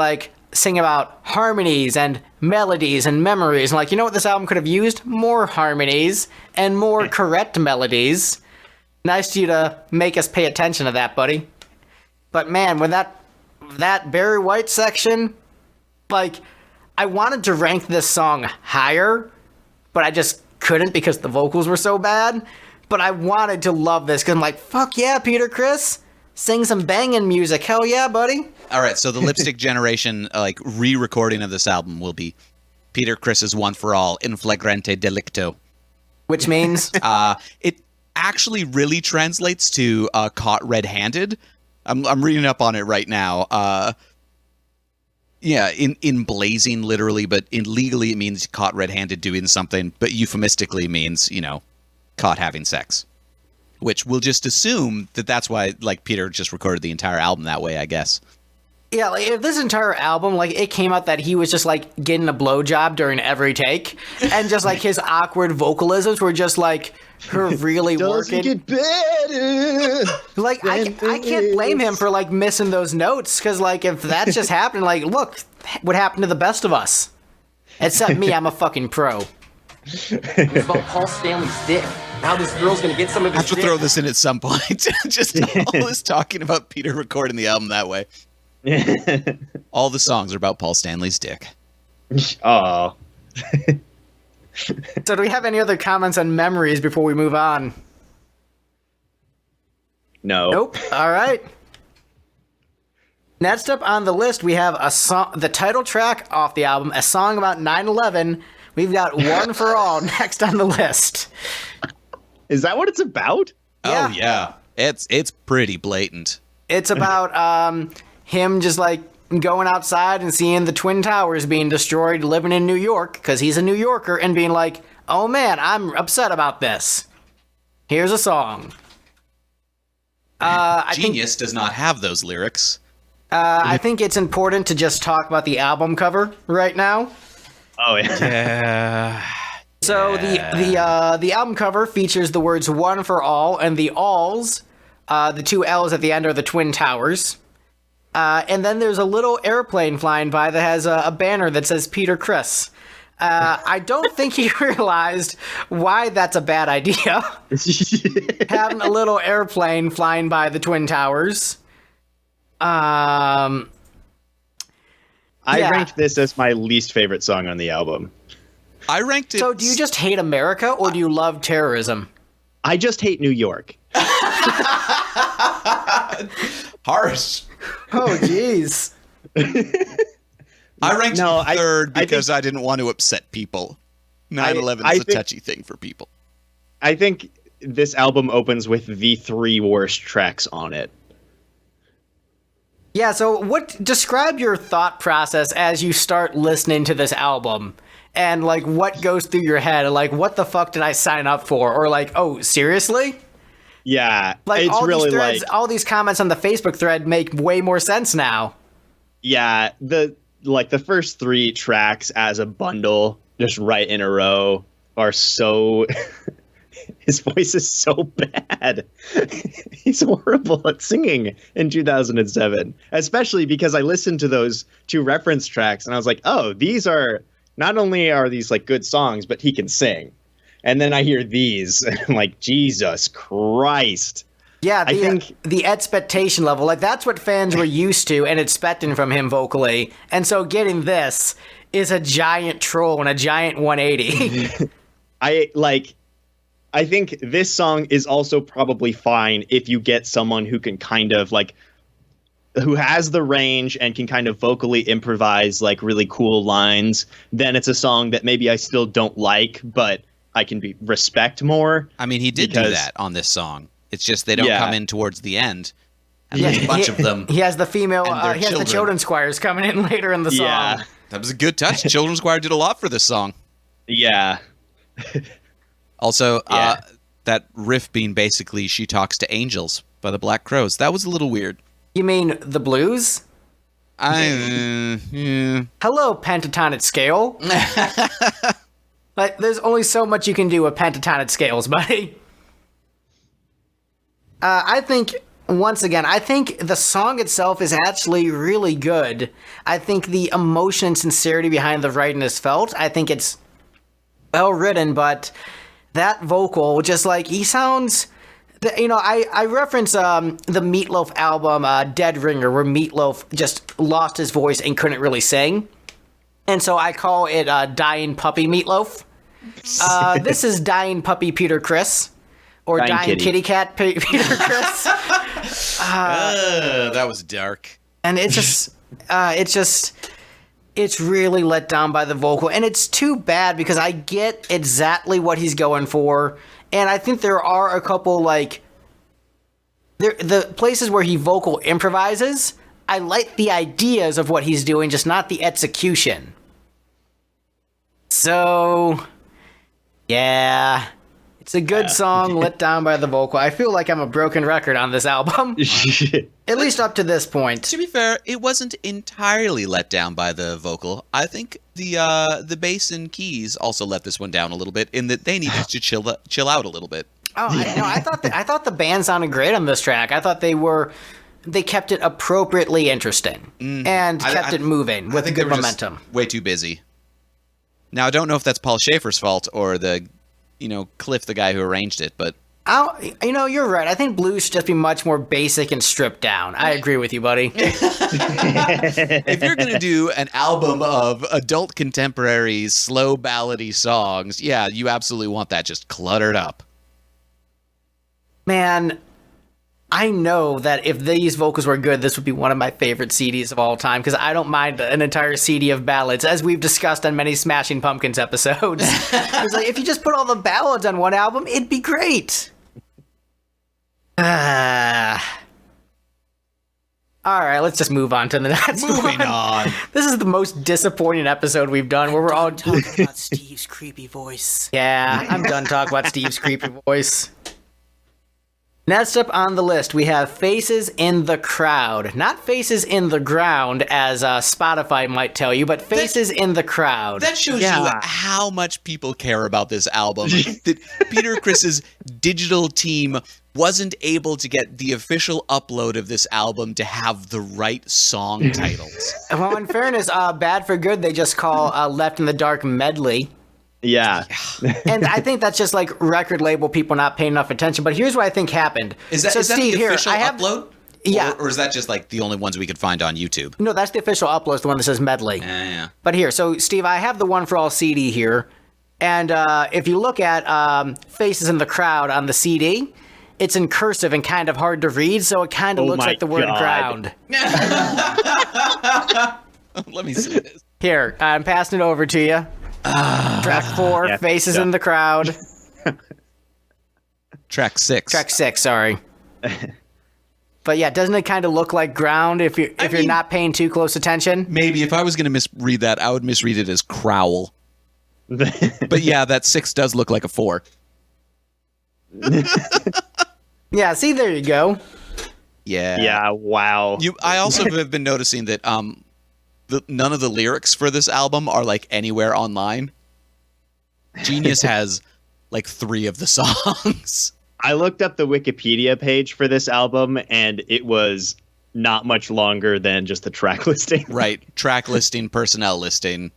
singing about harmonies and melodies and memories. And, you know what this album could have used? More harmonies and more correct melodies. Nice of you to make us pay attention to that, buddy. But, man, when that Barry White section... I wanted to rank this song higher, but I just couldn't because the vocals were so bad. But I wanted to love this because I'm fuck yeah, Peter Criss. Sing some banging music. Hell yeah, buddy. All right, so the Lipstick Generation re-recording of this album will be Peter Criss's One for All, In Flagrante Delicto. Which means? It actually really translates to Caught Red-Handed. I'm reading up on it right now. Yeah, in blazing, literally, but legally it means caught red-handed doing something, but euphemistically means, caught having sex. Which we'll just assume that that's why, Peter just recorded the entire album that way, I guess. Yeah, if this entire album, it came out that he was just, getting a blowjob during every take, and just, his awkward vocalisms were just, her really working. Doesn't get better. I can't blame him for, missing those notes, because, if that's just happening, look, what happened to the best of us? Except me, I'm a fucking pro. It was about Paul Stanley's dick. Now this girl's gonna get some of I his have to dick. throw this in at some point. Just all this talking about Peter recording the album that way. All the songs are about Paul Stanley's dick. Oh. So do we have any other comments on memories before we move on? No. Nope. All right. Next up on the list, we have a song, the title track off the album, a song about 9/11. We've got One for All next on the list. Is that what it's about? Yeah. Oh, yeah. It's pretty blatant. It's about him just going outside and seeing the Twin Towers being destroyed, living in New York, because he's a New Yorker, and being oh man, I'm upset about this. Here's a song. Genius does not have those lyrics. I think it's important to just talk about the album cover right now. Oh, yeah. Yeah. So the album cover features the words "One for All" and the alls, the two L's at the end are the Twin Towers. And then there's a little airplane flying by that has a banner that says Peter Criss. I don't think he realized why that's a bad idea. Having a little airplane flying by the Twin Towers. I Yeah. ranked this as my least favorite song on the album. I ranked it. So do you just hate America or do you love terrorism? I just hate New York. harsh. Oh, jeez. I ranked No, it third I because think- I didn't want to upset people. 9/11 I is a think- touchy thing for people. I think this album opens with the 3 worst tracks on it. Yeah, so describe your thought process as you start listening to this album and what goes through your head, what the fuck did I sign up for? Or oh, seriously? Yeah, it's all really these threads, all these comments on the Facebook thread make way more sense now. yeah, the first 3 tracks as a bundle, just right in a row, are so. His voice is so bad. He's horrible at singing in 2007, especially because I listened to those 2 reference tracks and I was like, oh, these are not only are these good songs, but he can sing. And then I hear these and I'm like, Jesus Christ. Yeah, I think the expectation level, that's what fans were used to and expecting from him vocally. And so getting this is a giant troll and a giant 180. I think this song is also probably fine if you get someone who can kind of who has the range and can kind of vocally improvise really cool lines. Then it's a song that maybe I still don't like, but I can respect more. I mean, he did do because- that on this song. It's just they don't Yeah. come in towards the end. And there's a bunch of them. He has the female, And their he has the children. children's choirs coming in later in the song. Yeah. That was a good touch. Children's Choir did a lot for this song. Yeah. Also, Yeah. that riff being basically She Talks to Angels by the Black Crowes. That was a little weird. You mean the blues? Yeah. Hello, pentatonic scale. Like, there's only so much you can do with pentatonic scales, buddy. I think, once again, I think the song itself is actually really good. I think the emotion and sincerity behind the writing is felt. I think it's well written, but that vocal, just like, he sounds... You know, I reference the Meatloaf album, Dead Ringer, where Meatloaf just lost his voice and couldn't really sing. And so I call it Dying Puppy Meatloaf. This is Dying Puppy Peter Criss. Or Dying Kitty Cat Peter Criss. That was dark. And it's really let down by the vocal. And it's too bad because I get exactly what he's going for. And I think there are a couple, like, the places where he vocal improvises, I like the ideas of what he's doing, just not the execution. So, yeah, it's a good song, let down by the vocal. I feel like I'm a broken record on this album, at least up to this point. To be fair, it wasn't entirely let down by the vocal. I think the bass and keys also let this one down a little bit in that they needed to chill out a little bit. Oh, I thought the band sounded great on this track. I thought they kept it appropriately interesting and kept it moving with good momentum. Way too busy. Now I don't know if that's Paul Schaefer's fault or Cliff, the guy who arranged it, but you're right. I think blues should just be much more basic and stripped down. I agree with you, buddy. If you're going to do an album of adult contemporary slow ballady songs, yeah, you absolutely want that just cluttered up. Man, I know that if these vocals were good, this would be one of my favorite CDs of all time, because I don't mind an entire CD of ballads, as we've discussed on many Smashing Pumpkins episodes. It's like, if you just put all the ballads on one album, it'd be great. All right, let's just move on to the next Moving one. on. This is the most disappointing episode we've done, where we're all talking about Steve's creepy voice. Yeah, I'm done talking about Steve's creepy voice. Next up on the list, we have Faces in the Crowd. Not Faces in the Ground, as Spotify might tell you, but Faces in the Crowd. That shows you how much people care about this album. That Peter Criss's digital team wasn't able to get the official upload of this album to have the right song titles. Well, in fairness, Bad for Good, they just call Left in the Dark Medley. Yeah. And I think that's just like record label people not paying enough attention. But here's what I think happened. Is that Steve, the official upload? Yeah. Or is that just like the only ones we could find on YouTube? No, that's the official upload, the one that says medley. Yeah. But here, so Steve, I have the one for all CD here. And if you look at Faces in the Crowd on the CD, it's in cursive and kind of hard to read, so it kind of looks like the word ground. Let me see this. Here, I'm passing it over to you. Track 4, Faces in the Crowd. Track 6. Track 6, sorry. But yeah, doesn't it kind of look like ground if you're not paying too close attention? Maybe if I was going to misread that, I would misread it as crowl. But yeah, that 6 does look like a 4. Yeah, see, there you go. Yeah. Yeah, wow. I also have been noticing that none of the lyrics for this album are like anywhere online. Genius has like 3 of the songs. I looked up the Wikipedia page for this album, and it was not much longer than just the track listing. Right. Track listing, personnel listing.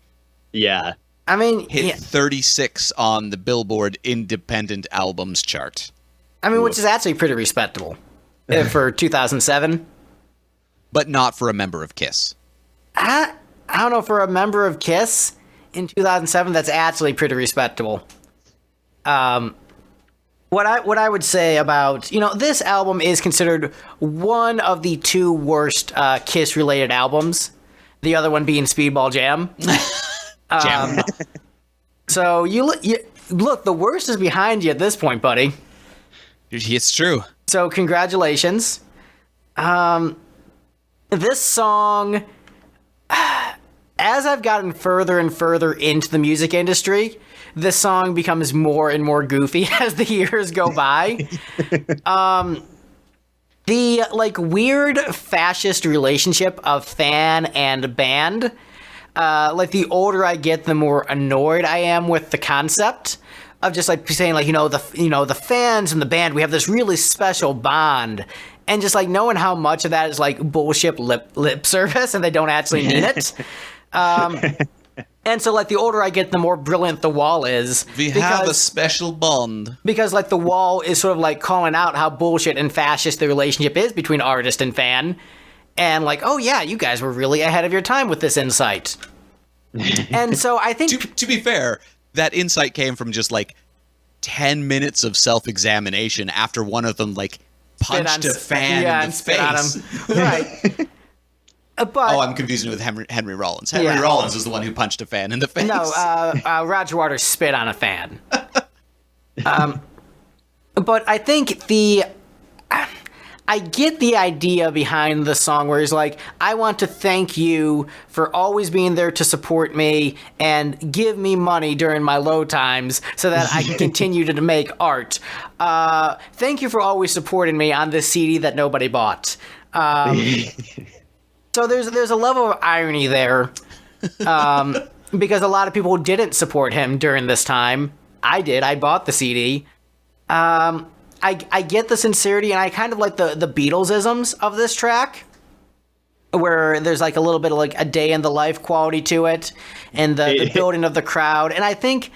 Yeah. I mean, Hit 36 on the Billboard Independent Albums chart. which is actually pretty respectable for 2007. But not for a member of KISS. I don't know, for a member of KISS in 2007, that's actually pretty respectable. What I would say about, this album is considered one of the 2 worst KISS-related albums. The other one being Speedball Jam. Jam. So you look, the worst is behind you at this point, buddy. It's true. So congratulations. This song, as I've gotten further and further into the music industry, this song becomes more and more goofy as the years go by. The like weird fascist relationship of fan and band, like the older I get, the more annoyed I am with the concept of just like saying like, the fans and the band, we have this really special bond, and just like knowing how much of that is like bullshit lip service and they don't actually mean it. And so, like, the older I get, the more brilliant The Wall is. We have a special bond. Because, like, The Wall is sort of, like, calling out how bullshit and fascist the relationship is between artist and fan. And, like, oh, yeah, you guys were really ahead of your time with this insight. And so I think... To be fair, that insight came from just, like, 10 minutes of self-examination after one of them, like, punched a fan in the face. Right. But, I'm confusing it with Henry Rollins. Henry Rollins is the one who punched a fan in the face. No, Roger Waters spit on a fan. But I think I get the idea behind the song where he's like, I want to thank you for always being there to support me and give me money during my low times so that I can continue to make art. Thank you for always supporting me on this CD that nobody bought. So there's a level of irony there, because a lot of people didn't support him during this time. I did. I bought the CD. I get the sincerity, and I kind of like the Beatles-isms of this track, where there's like a little bit of like a day in the life quality to it, and the building of the crowd. And I think...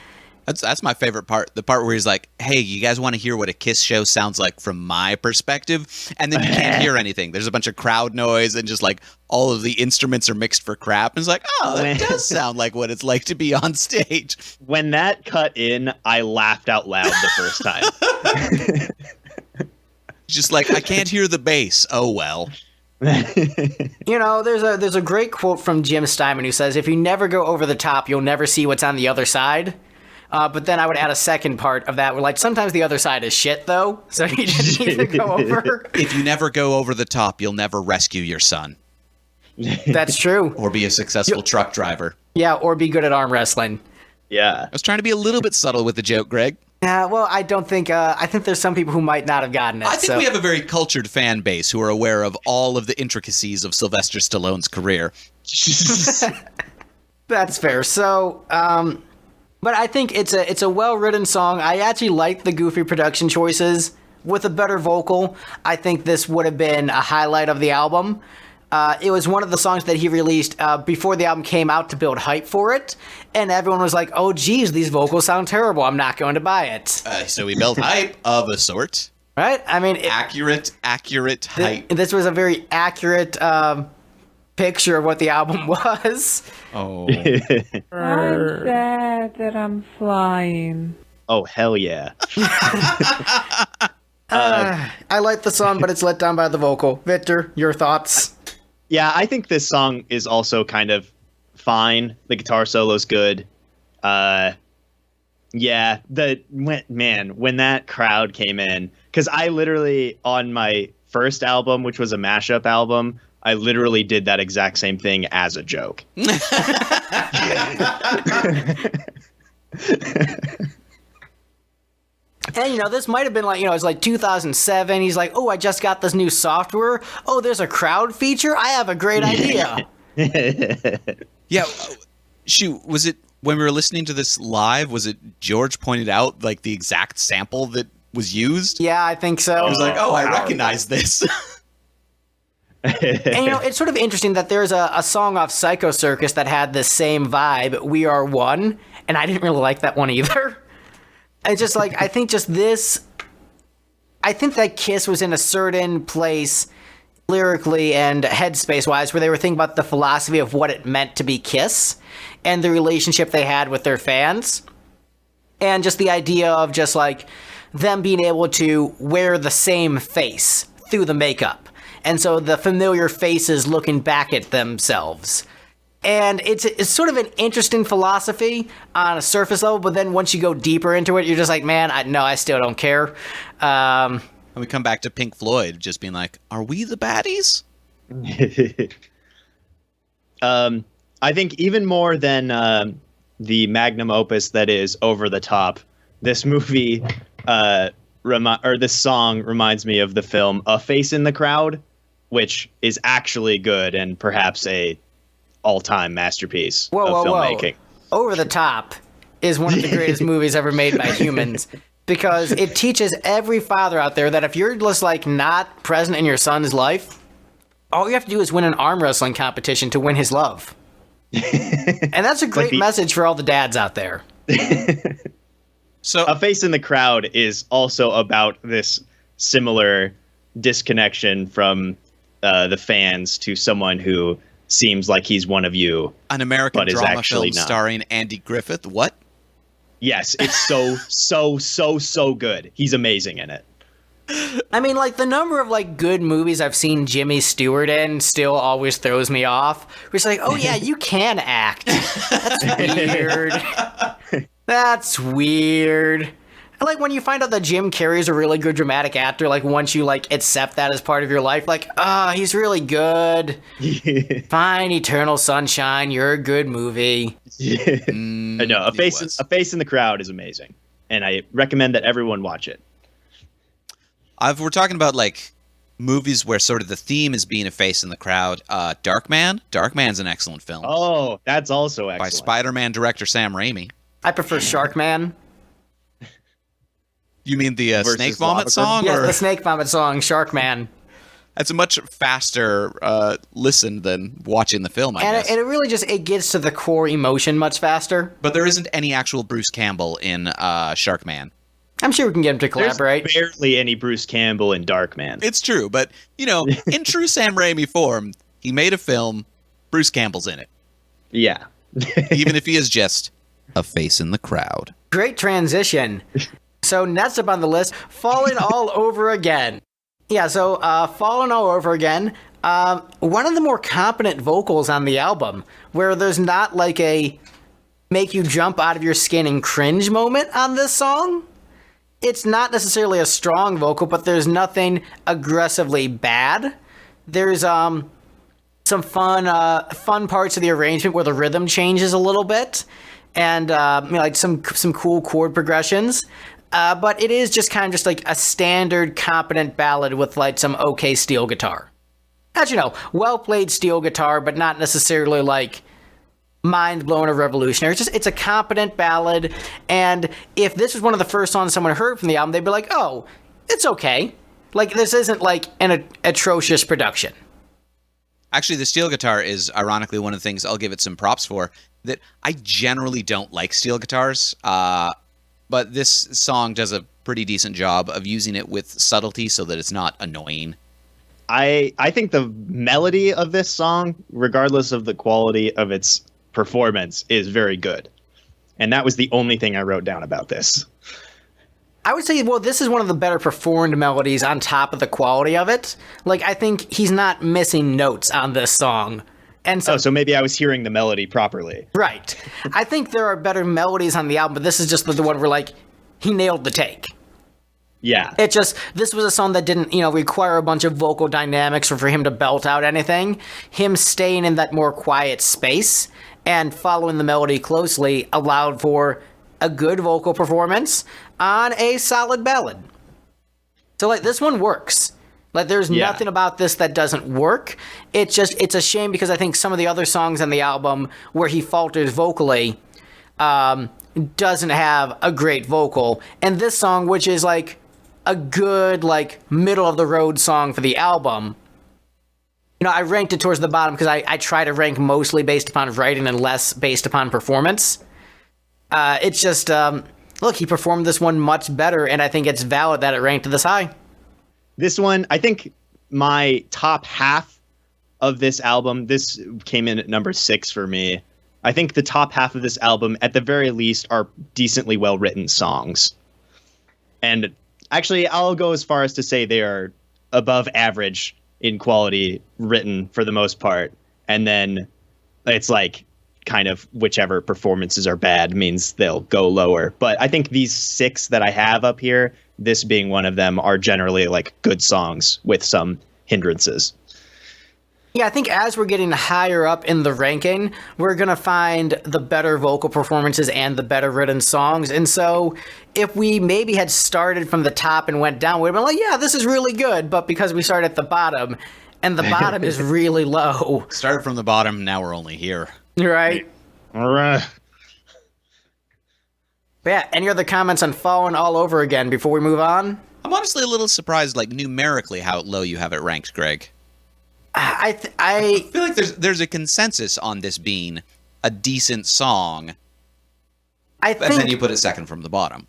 That's my favorite part. The part where he's like, hey, you guys want to hear what a Kiss show sounds like from my perspective? And then you can't hear anything. There's a bunch of crowd noise and just like all of the instruments are mixed for crap. And it's like, oh, that does sound like what it's like to be on stage. When that cut in, I laughed out loud the first time. Just like, I can't hear the bass. Oh, well. There's a great quote from Jim Steinman who says, if you never go over the top, you'll never see what's on the other side. But then I would add a second part of that where, like, sometimes the other side is shit, though, so you just need to go over. If you never go over the top, you'll never rescue your son. That's true. Or be a successful truck driver. Yeah, or be good at arm wrestling. Yeah. I was trying to be a little bit subtle with the joke, Greg. Yeah, well, I don't think, I think there's some people who might not have gotten it. I think we have a very cultured fan base who are aware of all of the intricacies of Sylvester Stallone's career. That's fair. So, but I think it's a well-written song. I actually like the goofy production choices. With a better vocal, I think this would have been a highlight of the album. It was one of the songs that he released before the album came out to build hype for it, and everyone was like, oh, geez, these vocals sound terrible. I'm not going to buy it. So he built hype of a sort. Right? I mean... Accurate hype. This was a very accurate... picture of what the album was. Oh. I'm sad that I'm flying. Oh, hell yeah. I like the song, but it's let down by the vocal. Victor, your thoughts? Yeah, I think this song is also kind of fine. The guitar solo's good. When that crowd came in, because I literally, on my first album, which was a mashup album, I literally did that exact same thing as a joke. And, this might have been like, it's like 2007. He's like, oh, I just got this new software. Oh, there's a crowd feature? I have a great idea. Yeah. Shoot, was it when we were listening to this live, was it George pointed out like the exact sample that was used? Yeah, I think so. I was like, oh, I recognize this. And it's sort of interesting that there's a song off Psycho Circus that had the same vibe, We Are One, and I didn't really like that one either. It's just like, I think that Kiss was in a certain place lyrically and headspace-wise where they were thinking about the philosophy of what it meant to be Kiss and the relationship they had with their fans. And just the idea of just like them being able to wear the same face through the makeup. And so the familiar faces looking back at themselves. And it's sort of an interesting philosophy on a surface level, but then once you go deeper into it, you're just like, man, I still don't care. And we come back to Pink Floyd just being like, are we the baddies? I think even more than the magnum opus that is Over the Top, this movie this song reminds me of the film A Face in the Crowd, which is actually good and perhaps a all-time masterpiece of filmmaking. Over the Top is one of the greatest movies ever made by humans, because it teaches every father out there that if you're just like not present in your son's life, all you have to do is win an arm wrestling competition to win his love. And that's a great message for all the dads out there. So A Face in the Crowd is also about this similar disconnection from the fans to someone who seems like he's one of you. An American but is drama actually film not. starring Andy Griffith. What? Yes, it's so good. He's amazing in it. I mean, like, the number of, like, good movies I've seen Jimmy Stewart in still always throws me off. It's like, oh, yeah, you can act. That's weird. That's weird. And, like, when you find out that Jim Carrey's a really good dramatic actor, like, once you, like, accept that as part of your life, like, he's really good. Fine, Eternal Sunshine, you're a good movie. I know, A Face in the Crowd is amazing. And I recommend that everyone watch it. We're talking about like movies where sort of the theme is being a face in the crowd. Darkman. Darkman's an excellent film. Oh, that's also excellent. By Spider-Man director Sam Raimi. I prefer Sharkman. You mean the Snake Vomit Lava song? Yes, or? the Snake Vomit song, Sharkman. That's a much faster listen than watching the film, I guess. And it really just, it gets to the core emotion much faster. But there isn't any actual Bruce Campbell in Sharkman. I'm sure we can get him to collaborate. There's barely any Bruce Campbell in Darkman. It's true, but, you know, in true Sam Raimi form, he made a film, Bruce Campbell's in it. Yeah. Even if he is just a face in the crowd. Great transition. So next up on the list, Falling All Over Again. Yeah, so Falling All Over Again, one of the more competent vocals on the album, where there's not like a make you jump out of your skin and cringe moment on this song. It's not necessarily a strong vocal, but there's nothing aggressively bad. There's some fun parts of the arrangement where the rhythm changes a little bit, and like some cool chord progressions. But it is just kind of just like a standard competent ballad with like some okay steel guitar. As you know, well played steel guitar, but not necessarily like mind blown or revolutionary. It's a competent ballad, and if this was one of the first songs someone heard from the album, they'd be like, oh, it's okay. Like, this isn't like an atrocious production. Actually, the steel guitar is ironically one of the things I'll give it some props for, that I generally don't like steel guitars, but this song does a pretty decent job of using it with subtlety so that it's not annoying. I think the melody of this song, regardless of the quality of its performance, is very good. And that was the only thing I wrote down about this. I would say, well, this is one of the better performed melodies on top of the quality of it. Like, I think he's not missing notes on this song. And so maybe I was hearing the melody properly. Right. I think there are better melodies on the album, but this is just the one where, like, he nailed the take. Yeah. This was a song that didn't, require a bunch of vocal dynamics or for him to belt out anything. Him staying in that more quiet space and following the melody closely allowed for a good vocal performance on a solid ballad. So, like, this one works. Like, there's nothing about this that doesn't work. It's a shame because I think some of the other songs on the album where he falters vocally doesn't have a great vocal. And this song, which is, like, a good, like, middle-of-the-road song for the album, I ranked it towards the bottom because I try to rank mostly based upon writing and less based upon performance. It's just, look, he performed this one much better, and I think it's valid that it ranked this high. This one, I think my top half of this album, this came in at number 6 for me. I think the top half of this album, at the very least, are decently well-written songs. And actually, I'll go as far as to say they are above average in quality written for the most part. And then it's like kind of whichever performances are bad means they'll go lower. But I think these 6 that I have up here, this being one of them, are generally like good songs with some hindrances. Yeah, I think as we're getting higher up in the ranking, we're going to find the better vocal performances and the better written songs. And so if we maybe had started from the top and went down, we'd been like, yeah, this is really good. But because we started at the bottom, and the bottom is really low. Started from the bottom, now we're only here. Right? All right. But yeah, any other comments on Fallen all over again before we move on? I'm honestly a little surprised, like, numerically how low you have it ranked, Greg. I feel like there's a consensus on this being a decent song, I and then think you put it second from the bottom.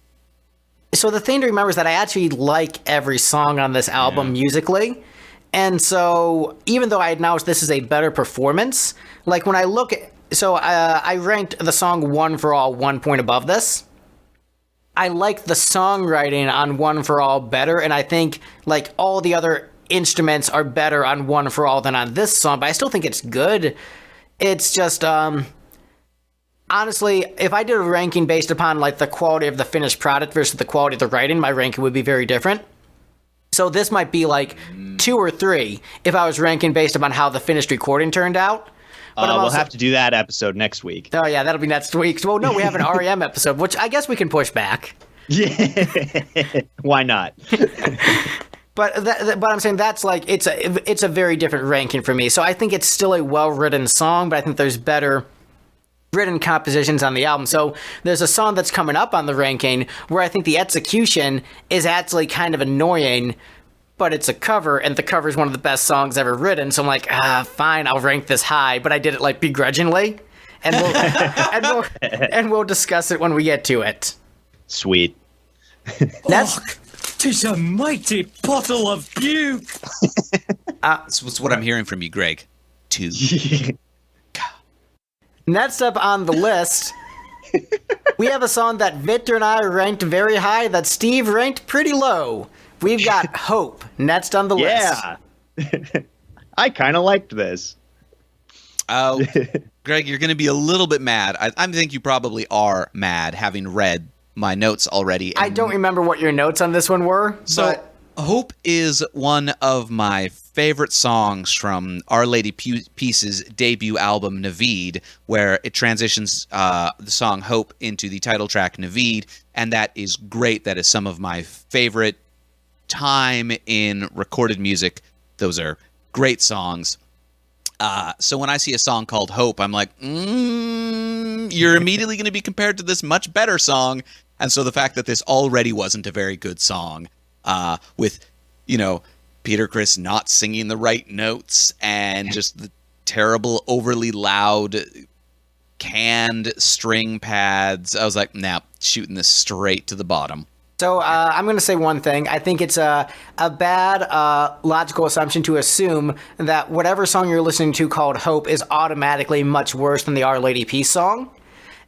so. The thing to remember is that I actually like every song on this album musically, and so even though I acknowledge this is a better performance, like when I look at I ranked the song "One for All" 1 point above this. I like the songwriting on "One for All" better, and I think like all the other instruments are better on "One for All" than on this song, but I still think it's good. It's just honestly, if I did a ranking based upon like the quality of the finished product versus the quality of the writing, my ranking would be very different. So this might be like 2 or 3 if I was ranking based upon how the finished recording turned out. But We'll have to do that episode next week. Oh yeah, that'll be next week. Well, no, we have an REM episode, which I guess we can push back. Yeah, why not? But I'm saying that's like it's a very different ranking for me. So I think it's still a well-written song, but I think there's better written compositions on the album. So there's a song that's coming up on the ranking where I think the execution is actually kind of annoying, but it's a cover, and the cover is one of the best songs ever written. So I'm like, fine, I'll rank this high, but I did it like begrudgingly, and we'll discuss it when we get to it. Sweet. That's. Tis a mighty bottle of puke. That's what I'm hearing from you, Greg. 2. Next up on the list, we have a song that Victor and I ranked very high, that Steve ranked pretty low. We've got Hope next on the list. Yeah. I kind of liked this. Oh, Greg, you're going to be a little bit mad. I think you probably are mad, having read my notes already. I don't remember what your notes on this one were. So, Hope is one of my favorite songs from Our Lady Peace's debut album, Naveed, where it transitions the song Hope into the title track, Naveed, and that is great. That is some of my favorite time in recorded music. Those are great songs. So when I see a song called Hope, I'm like, you're immediately going to be compared to this much better song. And so the fact that this already wasn't a very good song, with, Peter Criss not singing the right notes and just the terrible, overly loud, canned string pads, I was like, nah, shooting this straight to the bottom. So I'm going to say one thing. I think it's a bad logical assumption to assume that whatever song you're listening to called Hope is automatically much worse than the Our Lady Peace song.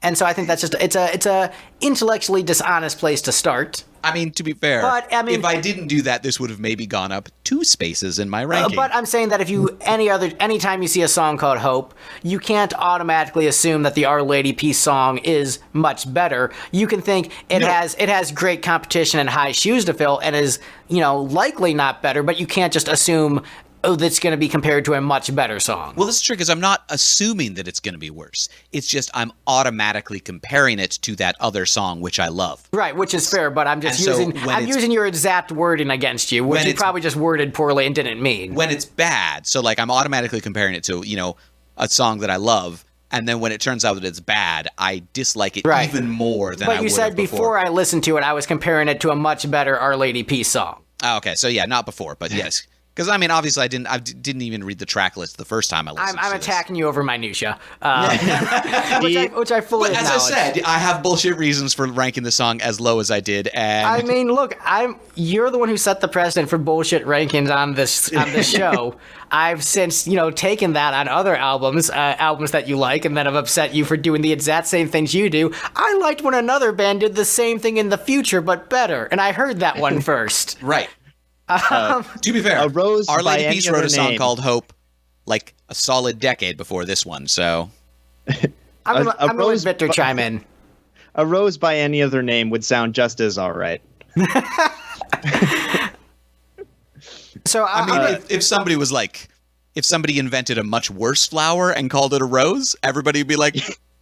And so I think that's just it's a intellectually dishonest place to start. I mean, to be fair, but, if I didn't do that, this would have maybe gone up 2 spaces in my ranking. But I'm saying that if you anytime you see a song called Hope, you can't automatically assume that the Our Lady Peace song is much better. You can think it has great competition and high shoes to fill and is, likely not better, but you can't just assume that's going to be compared to a much better song. Well, this is true because I'm not assuming that it's going to be worse. It's just I'm automatically comparing it to that other song, which I love. Right, which is fair, but I'm just using your exact wording against you, which you probably just worded poorly and didn't mean. When it's bad, so like I'm automatically comparing it to, a song that I love, and then when it turns out that it's bad, I dislike it even more than I would have before. But you said before I listened to it, I was comparing it to a much better Our Lady Peace song. Oh, okay, so yeah, not before, but yes. Because, obviously I didn't even read the track list the first time I listened to this. I'm attacking you over minutia, which I fully acknowledge. As I said, I have bullshit reasons for ranking the song as low as I did. And I mean, look, you're the one who set the precedent for bullshit rankings on this show. I've since, taken that on other albums that you like, and then I've upset you for doing the exact same things you do. I liked when another band did the same thing in the future, but better, and I heard that one first. Right. To be fair, Our Lady Peace wrote a song called Hope like a solid decade before this one, so... I'm going to let Victor chime in. A rose by any other name would sound just as all right. So I mean, if somebody was like, if somebody invented a much worse flower and called it a rose, everybody would be like,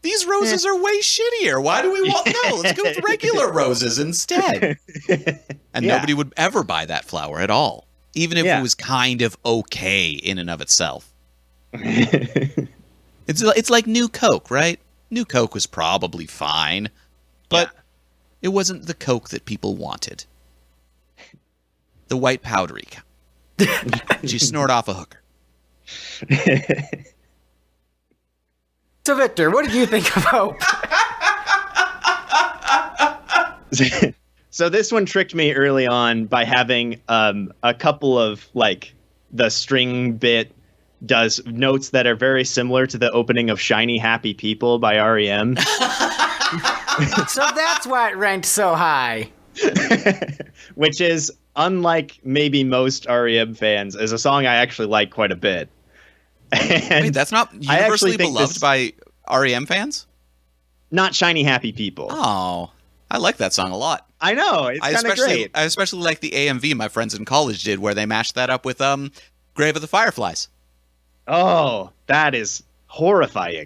these roses are way shittier. Why do we want, no, let's go with regular roses instead. And nobody would ever buy that flower at all, even if it was kind of okay in and of itself. It's like New Coke, right? New Coke was probably fine, but it wasn't the Coke that people wanted. The white powdery kind. You snort off a hooker. So, Victor, what did you think of Hope? So this one tricked me early on by having a couple of, like, the string bit does notes that are very similar to the opening of Shiny Happy People by REM. So that's why it ranked so high. Which is, unlike maybe most REM fans, is a song I actually like quite a bit. And Wait, that's not universally beloved by REM fans? Not Shiny Happy People. Oh, I like that song a lot. I know, it's kind of great. I especially like the AMV my friends in college did, where they mashed that up with Grave of the Fireflies. Oh, that is horrifying.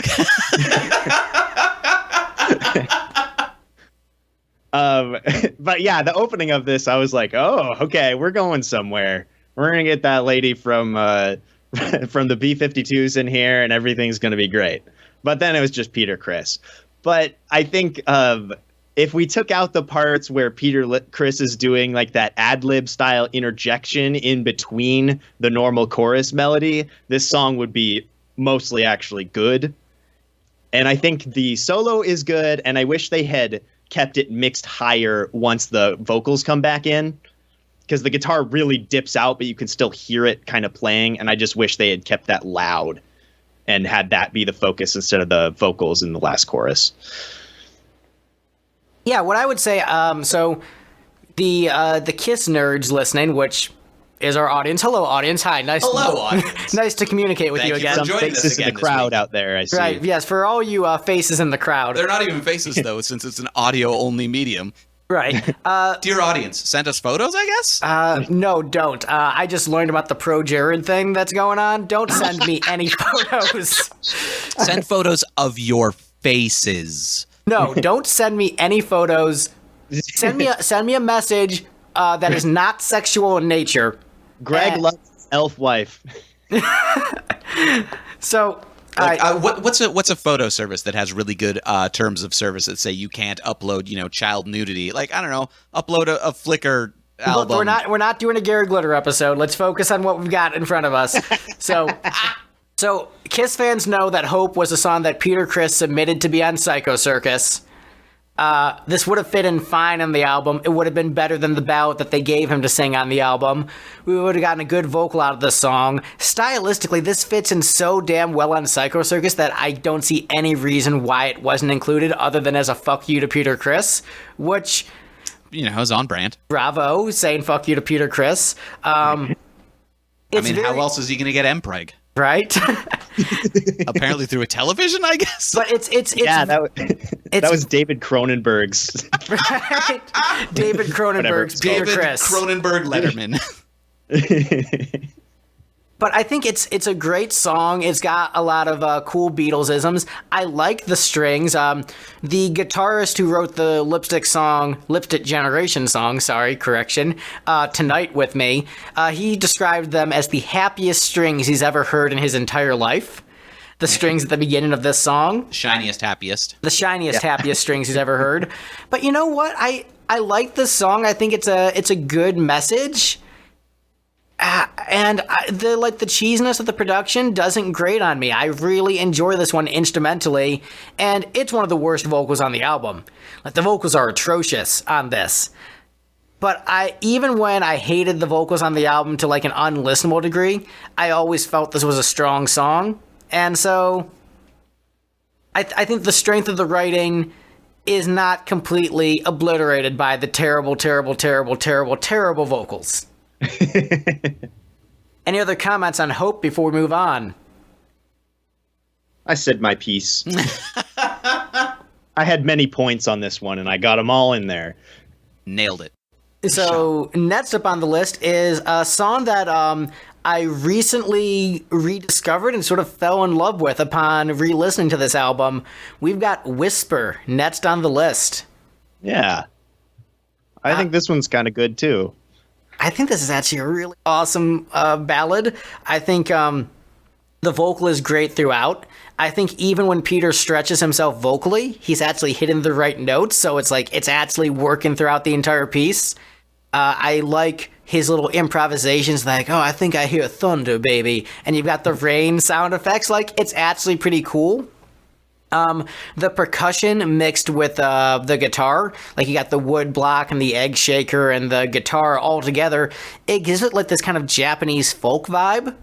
But yeah, the opening of this, I was like, oh, okay, we're going somewhere. We're going to get that lady from the B-52s in here, and everything's going to be great. But then it was just Peter Criss. But I think if we took out the parts where Peter Criss is doing like that ad-lib style interjection in between the normal chorus melody, this song would be mostly actually good. And I think the solo is good, and I wish they had kept it mixed higher once the vocals come back in, because the guitar really dips out, but you can still hear it kind of playing, and I just wish they had kept that loud and had that be the focus instead of the vocals in the last chorus. Yeah, what I would say, so the Kiss nerds listening, which is our audience. Hello, audience. Hi, Hello, audience. Nice to communicate with Thank you you again. for joining us Faces in again the this crowd week. out there, I see. Right, yes, for all you faces in the crowd. They're not even faces, though, since it's an audio-only medium. Right. Dear audience, send us photos, I guess? No, don't. I just learned about the pro-Jared thing that's going on. Don't send me any photos. Send photos of your faces. No, don't send me any photos. Send me a message that is not sexual in nature. Greg loves his elf wife. So, Like, what's a photo service that has really good terms of service that say you can't upload, child nudity? Like, I don't know, upload a Flickr album. look, we're not doing a Gary Glitter episode. Let's focus on what we've got in front of us. So Kiss fans know that Hope was a song that Peter Criss submitted to be on Psycho Circus. This would have fit in fine on the album. It would have been better than the ballad that they gave him to sing on the album. We would have gotten a good vocal out of this song. Stylistically, this fits in so damn well on Psycho Circus that I don't see any reason why it wasn't included other than as a fuck you to Peter Criss, which... is on brand. Bravo, saying fuck you to Peter Criss. How else is he going to get Mpreg? Right? Apparently through a television, I guess. But it's that was David Cronenberg's. right? David Cronenberg's Peter David Criss. Cronenberg Letterman. But I think it's a great song. It's got a lot of cool Beatles-isms. I like the strings. The guitarist who wrote the Lipstick Generation song, Tonight With Me, he described them as the happiest strings he's ever heard in his entire life. The strings at the beginning of this song. Shiniest, happiest. The shiniest, happiest strings he's ever heard. But you know what? I like this song. I think it's a good message. And the cheesiness of the production doesn't grate on me. I really enjoy this one instrumentally, and it's one of the worst vocals on the album. Like, the vocals are atrocious on this. But even when I hated the vocals on the album to like an unlistenable degree, I always felt this was a strong song. And so I think the strength of the writing is not completely obliterated by the terrible, terrible, terrible, terrible, terrible vocals. Any other comments on Hope before we move on? I said my piece. I had many points on this one, and I got them all in there. Nailed it. So next up on the list is a song that I recently rediscovered and sort of fell in love with upon re-listening to this album. We've got Whisper next on the list. Yeah. I think this one's kind of good, too. I think this is actually a really awesome ballad. I think the vocal is great throughout. I think even when Peter stretches himself vocally, he's actually hitting the right notes, so it's like it's actually working throughout the entire piece. I like his little improvisations, like, oh, I think I hear thunder, baby. And you've got the rain sound effects, like, it's actually pretty cool. The percussion mixed with the guitar, like you got the wood block and the egg shaker and the guitar all together, it gives it like this kind of Japanese folk vibe,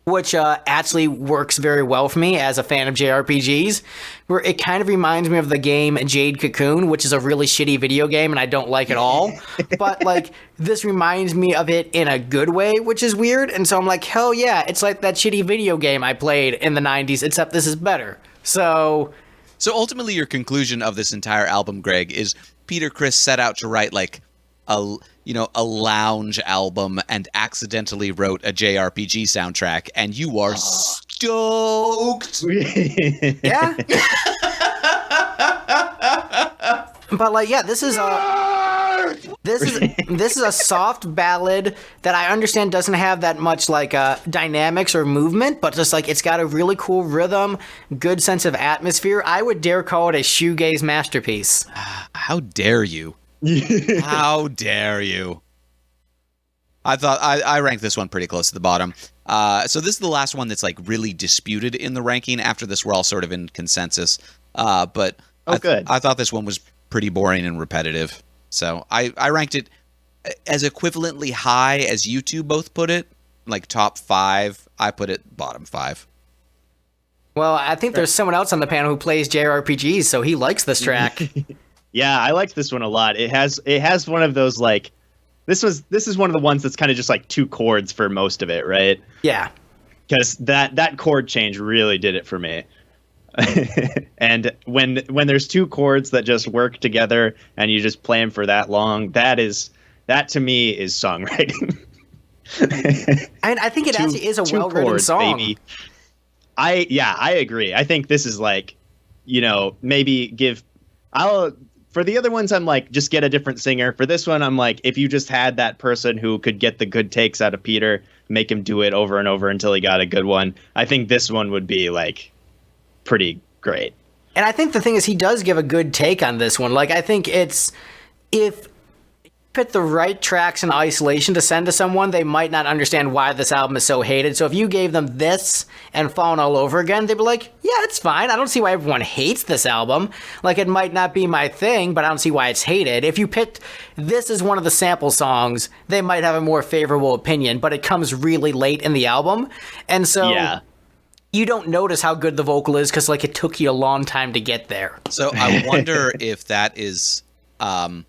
which actually works very well for me as a fan of JRPGs, where it kind of reminds me of the game Jade Cocoon, which is a really shitty video game and I don't like at all. But like this reminds me of it in a good way, which is weird. And so I'm like, hell yeah, it's like that shitty video game I played in the 90s, except this is better. So ultimately your conclusion of this entire album, Greg, is Peter Criss set out to write like a lounge album and accidentally wrote a JRPG soundtrack, and you are stoked. yeah. But like, yeah, this is a soft ballad that I understand doesn't have that much like dynamics or movement, but just like it's got a really cool rhythm, good sense of atmosphere. I would dare call it a shoegaze masterpiece. How dare you? How dare you? I thought I ranked this one pretty close to the bottom. So this is the last one that's like really disputed in the ranking. After this, we're all sort of in consensus. But good. I thought this one was pretty boring and repetitive. So I ranked it as equivalently high as you two both put it, like top 5. I put it bottom 5. Well, I think there's someone else on the panel who plays JRPGs, so he likes this track. Yeah, I liked this one a lot. It has one of those like this is one of the ones that's kind of just like 2 chords for most of it, right? Yeah. Because that chord change really did it for me. And when there's 2 chords that just work together and you just play them for that long, that to me is songwriting. And I think it actually is a well-written song. Baby. I agree. I think this is like, maybe for the other ones, I'm like, just get a different singer. For this one, I'm like, if you just had that person who could get the good takes out of Peter, make him do it over and over until he got a good one, I think this one would be like pretty great. And I think the thing is he does give a good take on this one. Like, I think it's, if you put the right tracks in isolation to send to someone, they might not understand why this album is so hated. So if you gave them this and Fallen All Over Again, they'd be like, yeah, it's fine. I don't see why everyone hates this album. Like, it might not be my thing, but I don't see why it's hated. If you picked this as one of the sample songs, they might have a more favorable opinion, but it comes really late in the album. And so... yeah. You don't notice how good the vocal is because, like, it took you a long time to get there. So I wonder if that is, I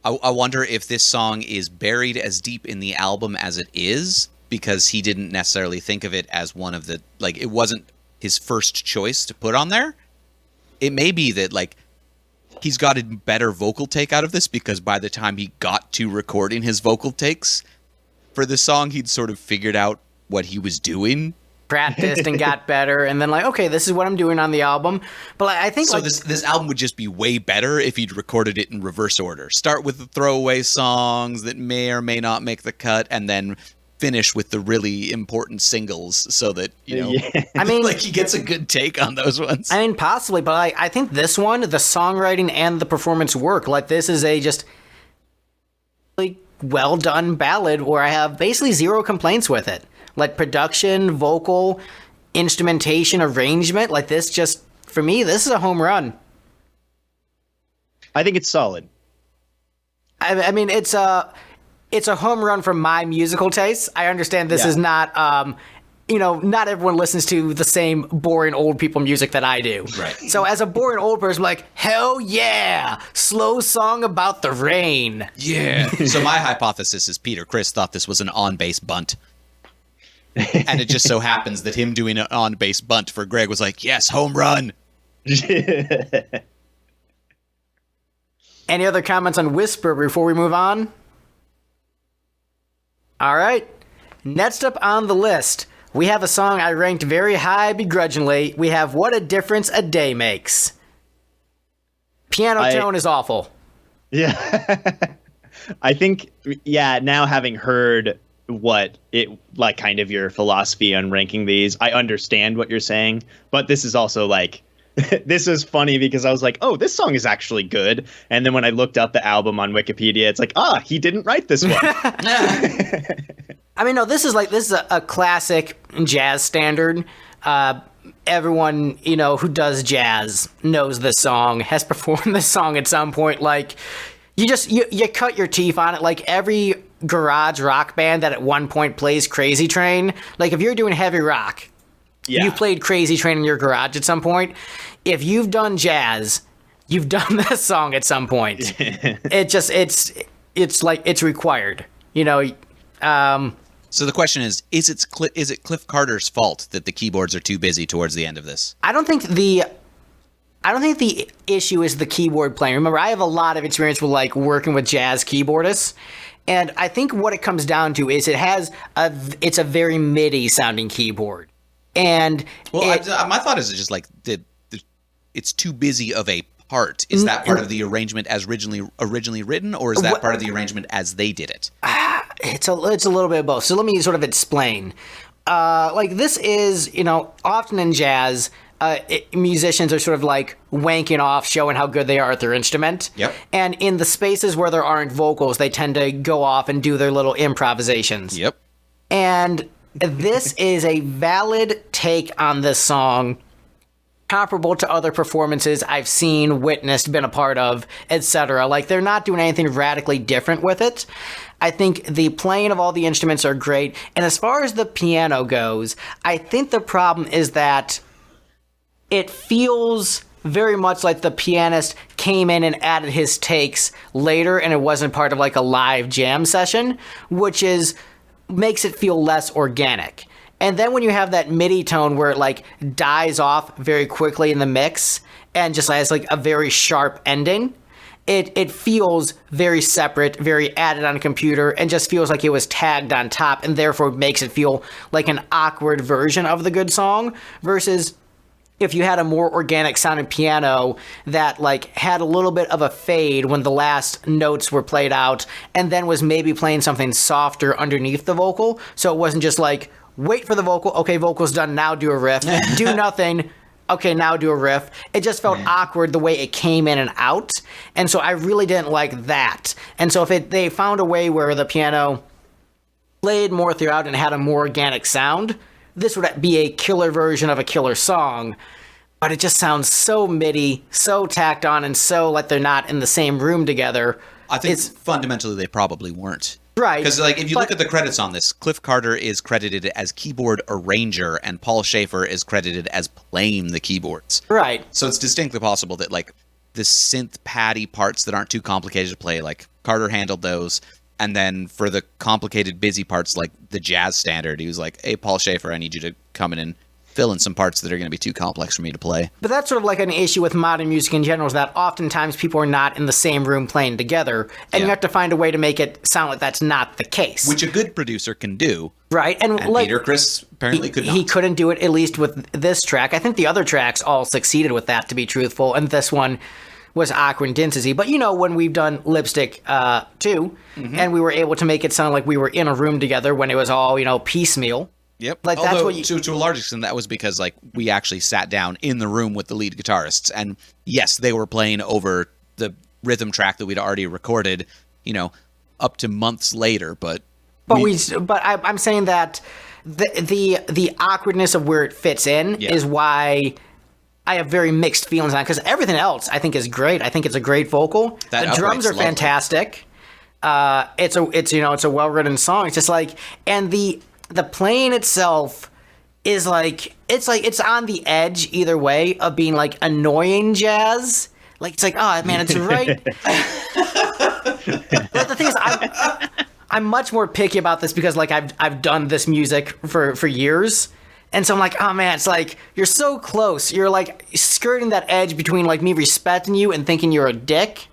wonder if this song is buried as deep in the album as it is because he didn't necessarily think of it as one of the, like, it wasn't his first choice to put on there. It may be that, like, he's got a better vocal take out of this because by the time he got to recording his vocal takes for the song, he'd sort of figured out what he was doing. Practiced and got better, and then like, okay, this is what I'm doing on the album. But like, I think so. This album would just be way better if he'd recorded it in reverse order. Start with the throwaway songs that may or may not make the cut, and then finish with the really important singles, so that I mean, like he gets a good take on those ones. I mean, possibly, but I think this one, the songwriting and the performance work. Like, this is a just really well done ballad where I have basically zero complaints with it. Like production, vocal, instrumentation, arrangement, like this just, for me, this is a home run. I think it's solid. I mean, it's a home run for my musical taste. I understand this is not, not everyone listens to the same boring old people music that I do. Right. So as a boring old person, I'm like, hell yeah, slow song about the rain. Yeah. So my hypothesis is Peter Criss thought this was an on-base bunt. And it just so happens that him doing an on-base bunt for Greg was like, yes, home run. Any other comments on Whisper before we move on? All right. Next up on the list, we have a song I ranked very high begrudgingly. We have What a Difference a Day Makes. Piano tone is awful. Yeah. I think, now having heard what it, like, kind of your philosophy on ranking these, I understand what you're saying, but this is also like, this is funny because I was like, oh, this song is actually good. And then when I looked up the album on Wikipedia, it's like, he didn't write this one. I mean, no, this is a classic jazz standard. Everyone, who does jazz knows this song, has performed this song at some point. Like, you cut your teeth on it. Like, every garage rock band that at one point plays Crazy Train, like, if you're doing heavy rock, you played Crazy Train in your garage at some point. If you've done jazz, you've done this song at some point. It's required, So the question is it Cliff Carter's fault that the keyboards are too busy towards the end of this? I don't think the issue is the keyboard playing. Remember, I have a lot of experience with like working with jazz keyboardists, and I think what it comes down to is it's a very MIDI sounding keyboard. And my thought is just like it's too busy of a part. Is that part of the arrangement as originally written, or is that part of the arrangement as they did it? It's a little bit of both. So let me sort of explain. This is, often in jazz, musicians are sort of like wanking off, showing how good they are at their instrument. Yep. And in the spaces where there aren't vocals, they tend to go off and do their little improvisations. Yep. And this is a valid take on this song, comparable to other performances I've seen, witnessed, been a part of, etc. Like, they're not doing anything radically different with it. I think the playing of all the instruments are great. And as far as the piano goes, I think the problem is that it feels very much like the pianist came in and added his takes later and it wasn't part of like a live jam session, which makes it feel less organic. And then when you have that MIDI tone where it like dies off very quickly in the mix and just has like a very sharp ending, it feels very separate, very added on a computer, and just feels like it was tagged on top, and therefore makes it feel like an awkward version of the good song, versus if you had a more organic sounding piano that like had a little bit of a fade when the last notes were played out, and then was maybe playing something softer underneath the vocal, so it wasn't just like, wait for the vocal, okay, vocal's done, now do a riff, do nothing, okay, now do a riff. It just felt awkward the way it came in and out, and so I really didn't like that. And so if they found a way where the piano played more throughout and had a more organic sound, this would be a killer version of a killer song. But it just sounds so MIDI, so tacked on, and so like they're not in the same room together. I think fundamentally they probably weren't. Right. Because like if you look at the credits on this, Cliff Carter is credited as keyboard arranger and Paul Schaefer is credited as playing the keyboards. Right. So it's distinctly possible that like the synth paddy parts that aren't too complicated to play, like Carter handled those. And then for the complicated busy parts like the jazz standard, he was like, hey, Paul Schaefer, I need you to come in and fill in some parts that are going to be too complex for me to play. But that's sort of like an issue with modern music in general, is that oftentimes people are not in the same room playing together, and you have to find a way to make it sound like that's not the case. Which a good producer can do. Right. And like, Peter Criss apparently could not. He couldn't do it, at least with this track. I think the other tracks all succeeded with that, to be truthful, and this one was awkward and didn't. But when we've done Lipstick too, and we were able to make it sound like we were in a room together when it was all, piecemeal. Yep. Like, although, that's what you... to a large extent, that was because like we actually sat down in the room with the lead guitarists, and yes, they were playing over the rhythm track that we'd already recorded, up to months later. But I'm saying that the awkwardness of where it fits in is why I have very mixed feelings on it, because everything else I think is great. I think it's a great vocal. The drums are fantastic. It's a well-written song. It's just like, and the playing itself is like it's on the edge either way of being like annoying jazz. Like, it's like, oh man, it's right. But the thing is, I'm much more picky about this because like I've done this music for years. And so I'm like, oh man, it's like, you're so close. You're like skirting that edge between like me respecting you and thinking you're a dick.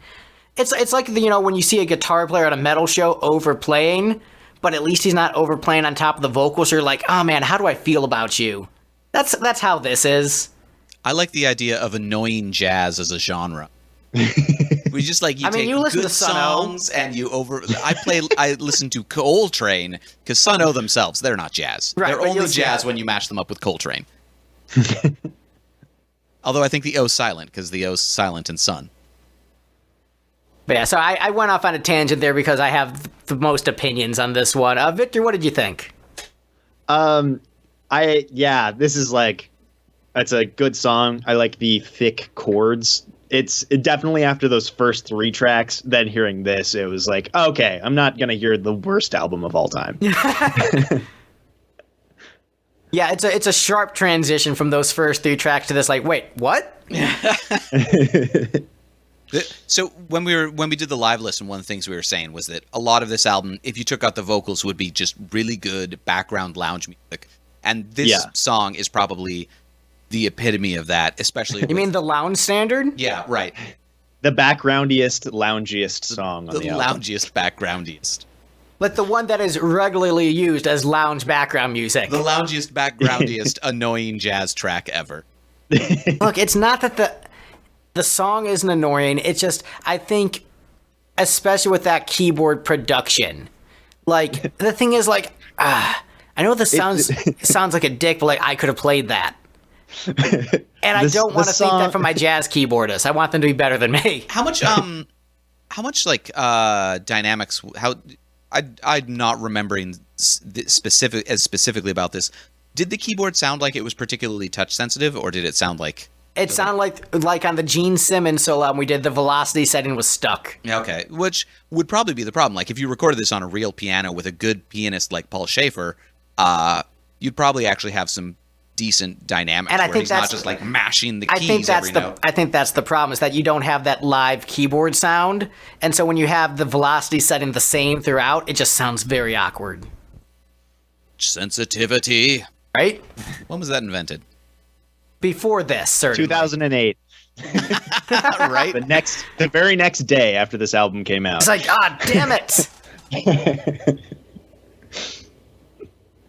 It's like when you see a guitar player at a metal show overplaying, but at least he's not overplaying on top of the vocals. You're like, oh man, how do I feel about you? That's how this is. I like the idea of annoying jazz as a genre. We just take you listen good to Sun O. songs and I listen to Coltrane because Sun O themselves, they're not jazz. Right, They're but only jazz when you mash them up with Coltrane. Although I think the O's silent because the O's silent in Sun. But yeah, so I went off on a tangent there because I have the most opinions on this one. Victor, what did you think? This is it's a good song. I like the thick chords. It's definitely after those first 3 tracks, then hearing this, it was like, okay, I'm not going to hear the worst album of all time. Yeah, it's a sharp transition from those first 3 tracks to this, like, wait, what? So when we did the live listen, one of the things we were saying was that a lot of this album, if you took out the vocals, would be just really good background lounge music. And this song is probably the epitome of that, especially You mean the lounge standard? Yeah, right. The backgroundiest, loungiest song on The the album. loungiest, backgroundiest. Like the one that is regularly used as lounge background music. The loungiest, backgroundiest, annoying jazz track ever. Look, it's not that the song isn't annoying. It's just, I think, especially with that keyboard production, like, the thing is, like, I know this sounds like a dick, but, like, I could have played that. And I don't want to think that from my jazz keyboardist. I want them to be better than me. How much dynamics, I'm not remembering specifically about this. Did the keyboard sound like it was particularly touch sensitive, or did it sound like... It sounded like on the Gene Simmons solo album we did, the velocity setting was stuck. Okay, which would probably be the problem. Like, if you recorded this on a real piano with a good pianist like Paul Schaefer, you'd probably actually have some decent dynamics, and I where think he's not just like mashing the I keys think that's every note. I think that's the problem, is that you don't have that live keyboard sound, and so when you have the velocity setting the same throughout, it just sounds very awkward. Sensitivity. Right? When was that invented? Before this, certainly. 2008. Right? The very next day after this album came out. It's like, God damn it!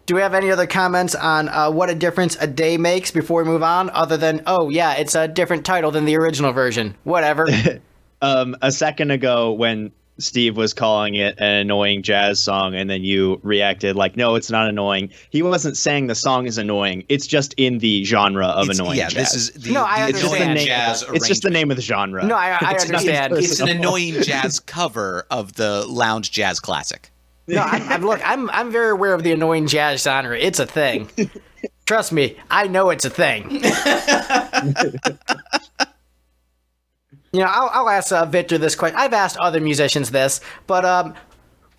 Do we have any other comments on what a difference a day makes before we move on, other than, oh yeah, it's a different title than the original version? Whatever. A second ago when Steve was calling it an annoying jazz song, and then you reacted like, no, it's not annoying. He wasn't saying the song is annoying. It's just in the genre of annoying jazz. This is the, No, I it's just the understand. jazz It's just the arrangement. name of the genre. No, I It's nothing understand. It's an personal. annoying jazz cover of the lounge jazz classic. No, I'm very aware of the annoying jazz genre. It's a thing. Trust me, I know it's a thing. I'll ask Victor this question. I've asked other musicians this, but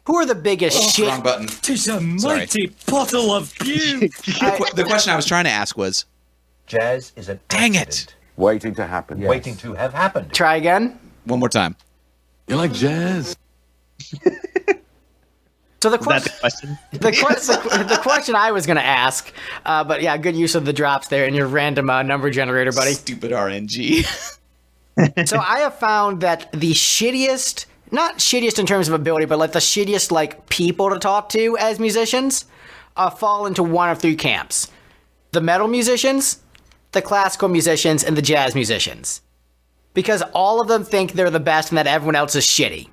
who are the biggest shit? Wrong button. Tis a mighty bottle of puke. The question I was trying to ask was, Jazz is an dang accident it. Waiting to happen. Yes. Waiting to have happened. Try again. One more time. You like jazz? So the Is that question, the question? the question I was going to ask, but yeah, good use of the drops there in your random number generator, buddy. Stupid RNG. So I have found that the shittiest, not shittiest in terms of ability, but like the shittiest like people to talk to as musicians, fall into one of 3 camps: the metal musicians, the classical musicians, and the jazz musicians, because all of them think they're the best and that everyone else is shitty.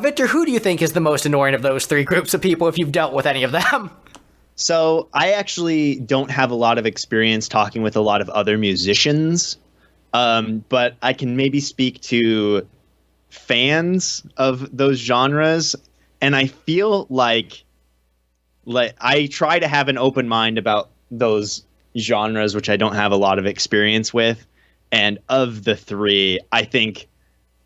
Victor, who do you think is the most annoying of those 3 groups of people, if you've dealt with any of them? So I actually don't have a lot of experience talking with a lot of other musicians, but I can maybe speak to fans of those genres, and I feel like I try to have an open mind about those genres, which I don't have a lot of experience with. And of the 3, I think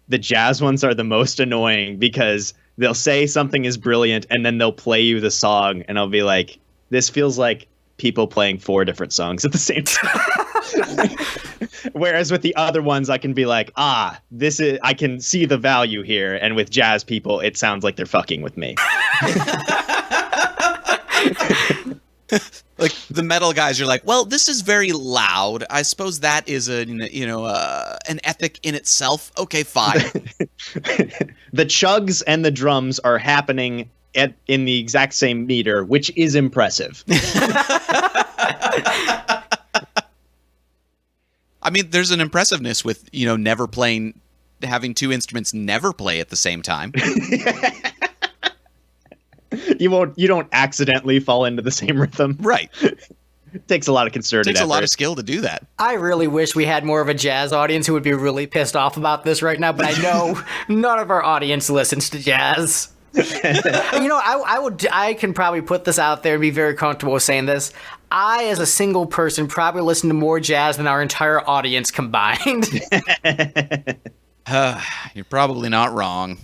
the jazz ones are the most annoying, because they'll say something is brilliant and then they'll play you the song and I'll be like, this feels like people playing 4 different songs at the same time. Whereas with the other ones, I can be like, I can see the value here. And with jazz people, it sounds like they're fucking with me. Like the metal guys are like, well, this is very loud. I suppose that is an ethic in itself. Okay, fine. The chugs and the drums are happening in the exact same meter, which is impressive. I mean, there's an impressiveness with, never playing, having two instruments never play at the same time. You don't accidentally fall into the same rhythm. Right. It takes a lot of concerted It takes effort. a lot of skill to do that. I really wish we had more of a jazz audience who would be really pissed off about this right now, but I know none of our audience listens to jazz. I can probably put this out there and be very comfortable with saying this. I, as a single person, probably listen to more jazz than our entire audience combined. You're probably not wrong.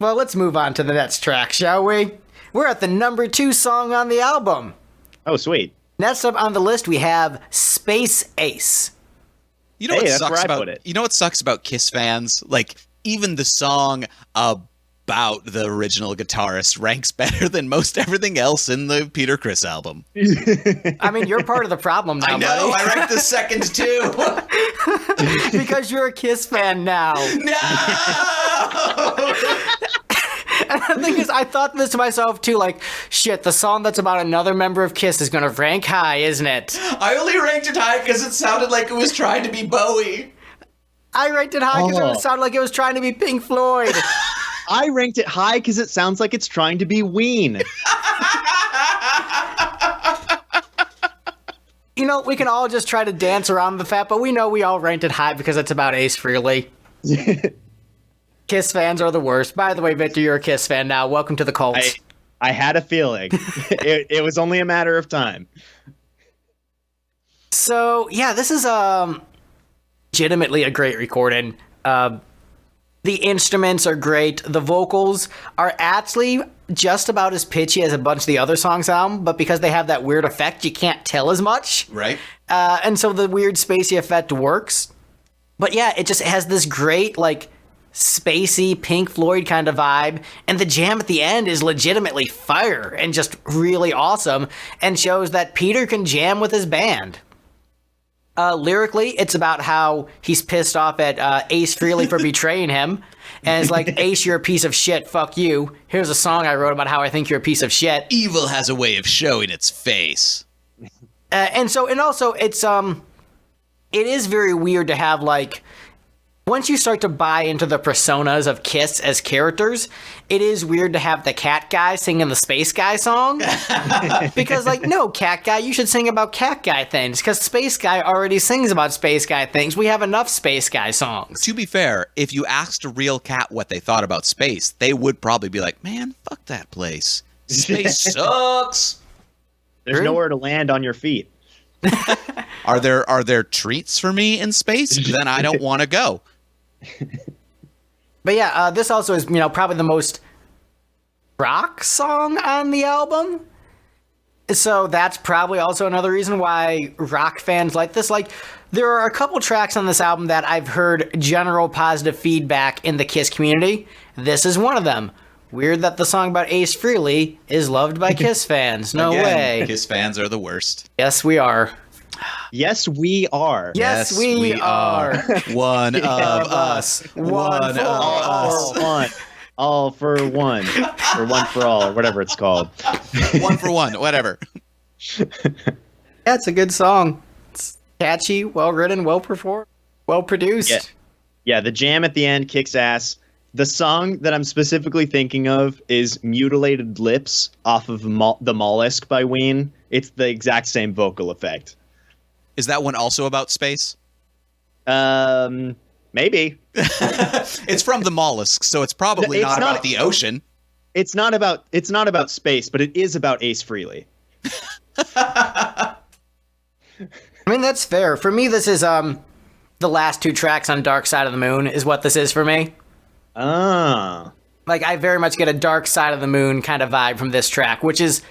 Well, let's move on to the next track, shall we? We're at the number 2 song on the album. Oh, sweet. Next up on the list, we have Space Ace. You know Hey, what that's sucks where I about put it. You know what sucks about Kiss fans? Like, even the song about the original guitarist ranks better than most everything else in the Peter Criss album. I mean, you're part of the problem now, I know, buddy. I ranked the second too. Because you're a Kiss fan now. No! And the thing is, I thought this to myself too, like, shit, the song that's about another member of Kiss is gonna rank high, isn't it? I only ranked it high because it sounded like it was trying to be Bowie. I ranked it high because it sounded like it was trying to be Pink Floyd. I ranked it high because it sounds like it's trying to be Ween. We can all just try to dance around the fact, but we know we all ranked it high because it's about Ace Frehley. Kiss fans are the worst. By the way, Victor, you're a Kiss fan now. Welcome to the cult. I had a feeling. It was only a matter of time. So, yeah, this is legitimately a great recording. The instruments are great. The vocals are actually just about as pitchy as a bunch of the other songs on, but because they have that weird effect, you can't tell as much. Right. And so the weird spacey effect works. But yeah, it just has this great, like, spacey Pink Floyd kind of vibe, and the jam at the end is legitimately fire and just really awesome and shows that Peter can jam with his band. Lyrically, it's about how he's pissed off at Ace Frehley for betraying him, and it's like, Ace, you're a piece of shit, fuck you. Here's a song I wrote about how I think you're a piece of shit. Evil has a way of showing its face. And also, it is very weird to have, like, once you start to buy into the personas of Kiss as characters, it is weird to have the cat guy singing the space guy song. Because, like, no, cat guy, you should sing about cat guy things, because space guy already sings about space guy things. We have enough space guy songs. To be fair, if you asked a real cat what they thought about space, they would probably be like, man, fuck that place. Space sucks. There's nowhere to land on your feet. Are there treats for me in space? Then I don't want to go. But yeah, this also is, probably the most rock song on the album. So that's probably also another reason why rock fans like this. Like, there are a couple tracks on this album that I've heard general positive feedback in the Kiss community. This is one of them. Weird that the song about Ace Frehley is loved by Kiss fans. No Again, way. Kiss fans are the worst. Yes, we are. Yes, we are. Yes, we are. One of us. One of us. For one. All for one. Or one for all, or whatever it's called. One for one, whatever. Yeah, it's a good song. It's catchy, well written, well performed, well produced. Yeah, the jam at the end kicks ass. The song that I'm specifically thinking of is Mutilated Lips off of The Mollusk by Ween. It's the exact same vocal effect. Is that one also about space? Maybe. It's from the mollusks, so it's probably It's not not- about the ocean. It's not about space, but it is about Ace Frehley. I mean, that's fair. For me, this is the last 2 tracks on Dark Side of the Moon is what this is for me. Ah. Like, I very much get a Dark Side of the Moon kind of vibe from this track, which is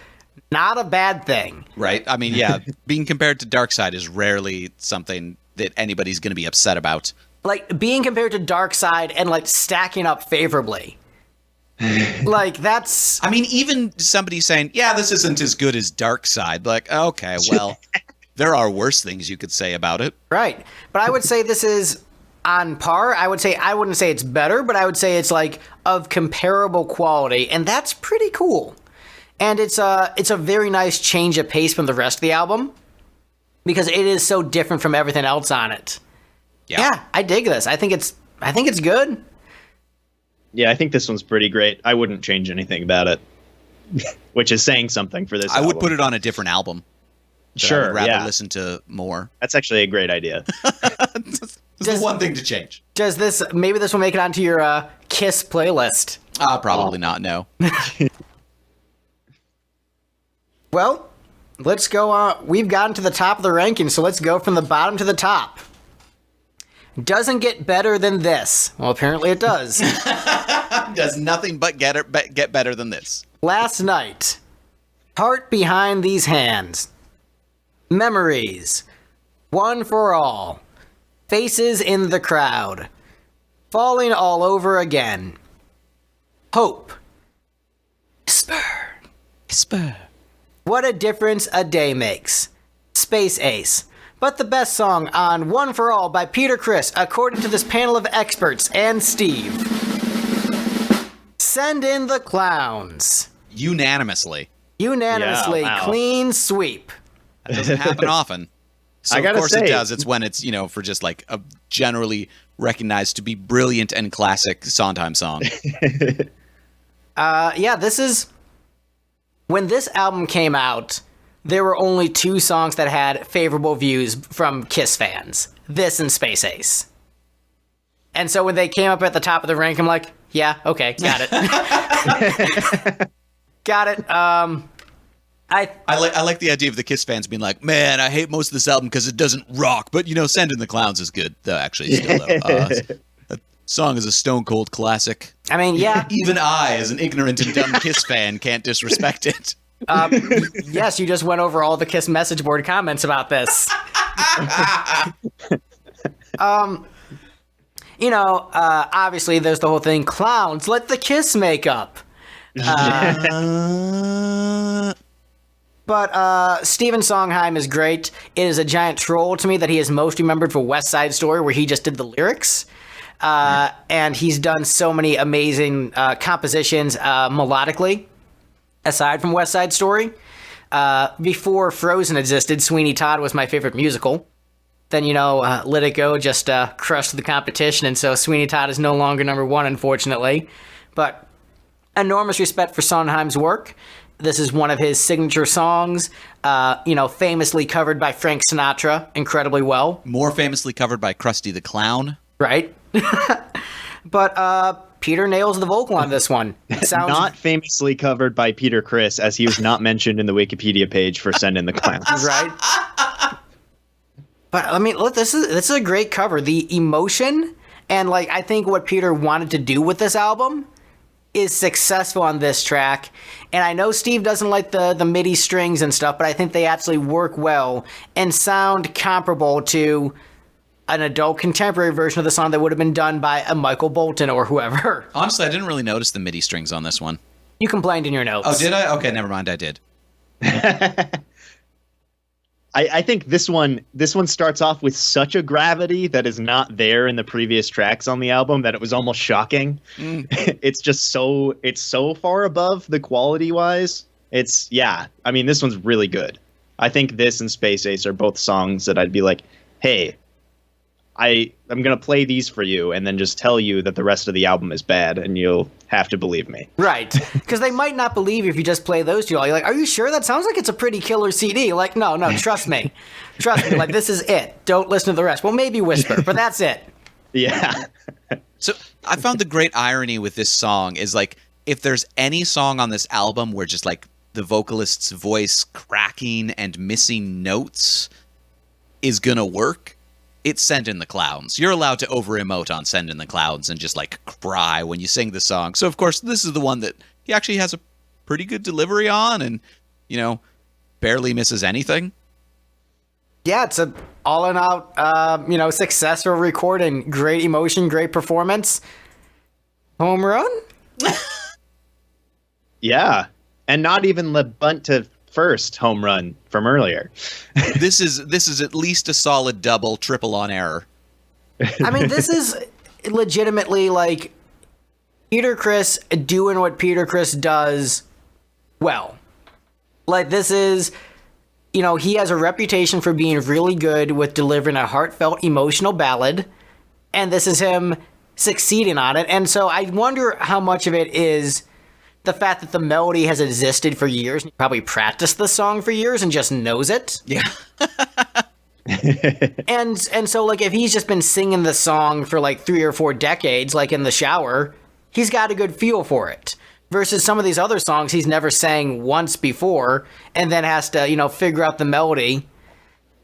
not a bad thing. Right? I mean, yeah, being compared to Dark Side is rarely something that anybody's going to be upset about. Like, being compared to Dark Side and, like, stacking up favorably Like, that's... I mean, even somebody saying, yeah, this isn't as good as Dark Side. Like, okay, well, there are worse things you could say about it. Right. But I would say this is on par. I wouldn't say it's better, but I would say it's like of comparable quality, and that's pretty cool. And it's a very nice change of pace from the rest of the album because it is so different from everything else on it. Yeah, I dig this. I think it's good. Yeah, I think this one's pretty great. I wouldn't change anything about it, which is saying something for this I album. would put it on a different album. Sure, I would rather yeah. listen to more. That's actually a great idea. This is the one thing to change. Does maybe this will make it onto your Kiss playlist? Probably not, no. Well, let's go on. We've gotten to the top of the ranking, so let's go from the bottom to the top. Doesn't get better than this. Well, apparently it does. Does nothing but get better than this. Last Night. Heart Behind These Hands. Memories. One for All. Faces in the Crowd. Falling All Over Again. Hope. Whisper. What a Difference a Day Makes. Space Ace. But the best song on One for All by Peter Criss, according to this panel of experts and Steve. Send in the Clowns. Unanimously. Unanimously, Yeah, wow. clean sweep. That doesn't happen often. So I of gotta course say- it does. It's when it's, for just like a generally recognized to be brilliant and classic Sondheim song. Yeah, this is... When this album came out, there were only two songs that had favorable views from Kiss fans. This and Space Ace. And so when they came up at the top of the rank, I'm like, yeah, okay, got it. Got it. I like the idea of the Kiss fans being like, man, I hate most of this album because it doesn't rock, but Send in the Clowns is good, though. Actually, still though. That song is a stone cold classic. I mean, yeah. Even I, as an ignorant and dumb Kiss fan, can't disrespect it. Yes, you just went over all the Kiss message board comments about this. Obviously there's the whole thing, clowns, let the Kiss makeup. But Stephen Sondheim is great. It is a giant troll to me that he is most remembered for West Side Story, where he just did the lyrics. And he's done so many amazing compositions melodically, aside from West Side Story. Before Frozen existed, Sweeney Todd was my favorite musical. Then, Let It Go just crushed the competition, and so Sweeney Todd is no longer number one, unfortunately. But enormous respect for Sondheim's work. This is one of his signature songs, famously covered by Frank Sinatra incredibly well. More famously covered by Krusty the Clown. Right? But Peter nails the vocal on this one. Sounds Not famously covered by Peter Criss, as he was not mentioned in the Wikipedia page for Send in the Clowns. right. But I mean, look, this is a great cover. The emotion and I think what Peter wanted to do with this album is successful on this track. And I know Steve doesn't like the MIDI strings and stuff, but I think they actually work well and sound comparable to an adult contemporary version of the song that would have been done by a Michael Bolton or whoever. Honestly, I didn't really notice the MIDI strings on this one. You complained in your notes. Oh, did I? Okay, never mind, I did. I think this one starts off with such a gravity that is not there in the previous tracks on the album that it was almost shocking. It's just so far above the quality wise. This one's really good. I think this and Space Ace are both songs that I'd be like, hey, I'm going to play these for you and then just tell you that the rest of the album is bad and you'll have to believe me. Right. Because they might not believe you if you just play those two. You're like, are you sure? That sounds like it's a pretty killer CD. Like, no, trust me. Trust me. Like, this is it. Don't listen to the rest. Well, maybe Whisper, but that's it. Yeah. So I found the great irony with this song is if there's any song on this album where just the vocalist's voice cracking and missing notes is going to work, it's Send in the Clowns. You're allowed to over-emote on Send in the Clowns and just cry when you sing the song. So of course this is the one that he actually has a pretty good delivery on and, barely misses anything. Yeah, it's a all-in-out, successful recording. Great emotion, great performance. Home run? Yeah, and not even the bunt to first home run from earlier. This is at least a solid double, triple on error. I mean, this is legitimately like Peter Criss doing what Peter Criss does well. Like, this is, he has a reputation for being really good with delivering a heartfelt, emotional ballad, and this is him succeeding on it. And so I wonder how much of it is the fact that the melody has existed for years. He probably practiced the song for years and just knows it. Yeah. And so, like, if he's just been singing the song for like 3 or 4 decades, like in the shower, he's got a good feel for it. Versus some of these other songs he's never sang once before and then has to, figure out the melody.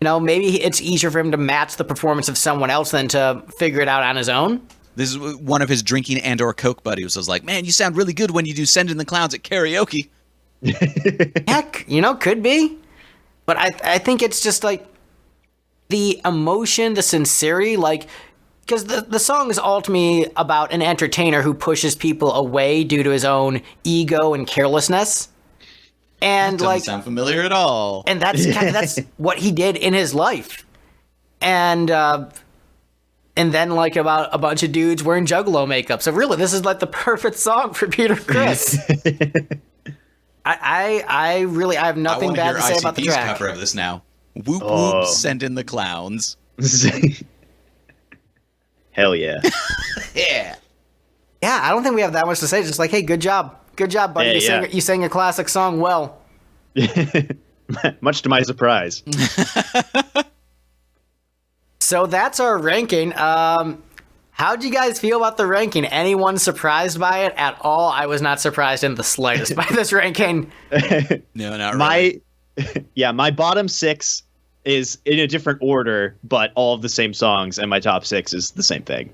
Maybe it's easier for him to match the performance of someone else than to figure it out on his own. This is one of his drinking and or coke buddies was like, man, you sound really good when you do Send in the Clowns at karaoke. Heck, could be. But I think it's just like the emotion, the sincerity, like, because the song is ultimately about an entertainer who pushes people away due to his own ego and carelessness. And Doesn't sound familiar at all. And that's what he did in his life. And then like about a bunch of dudes wearing Juggalo makeup. So really, this is like the perfect song for Peter Criss. I really have nothing bad to say about the track. Cover of this now. Whoop whoop, Send in the Clowns. Hell yeah. Yeah. Yeah, I don't think we have that much to say. Just like, hey, good job, buddy. You sang a classic song well. Much to my surprise. So that's our ranking. How'd you guys feel about the ranking? Anyone surprised by it at all? I was not surprised in the slightest by this ranking. No, not really. My bottom 6 is in a different order, but all of the same songs, and my top 6 is the same thing.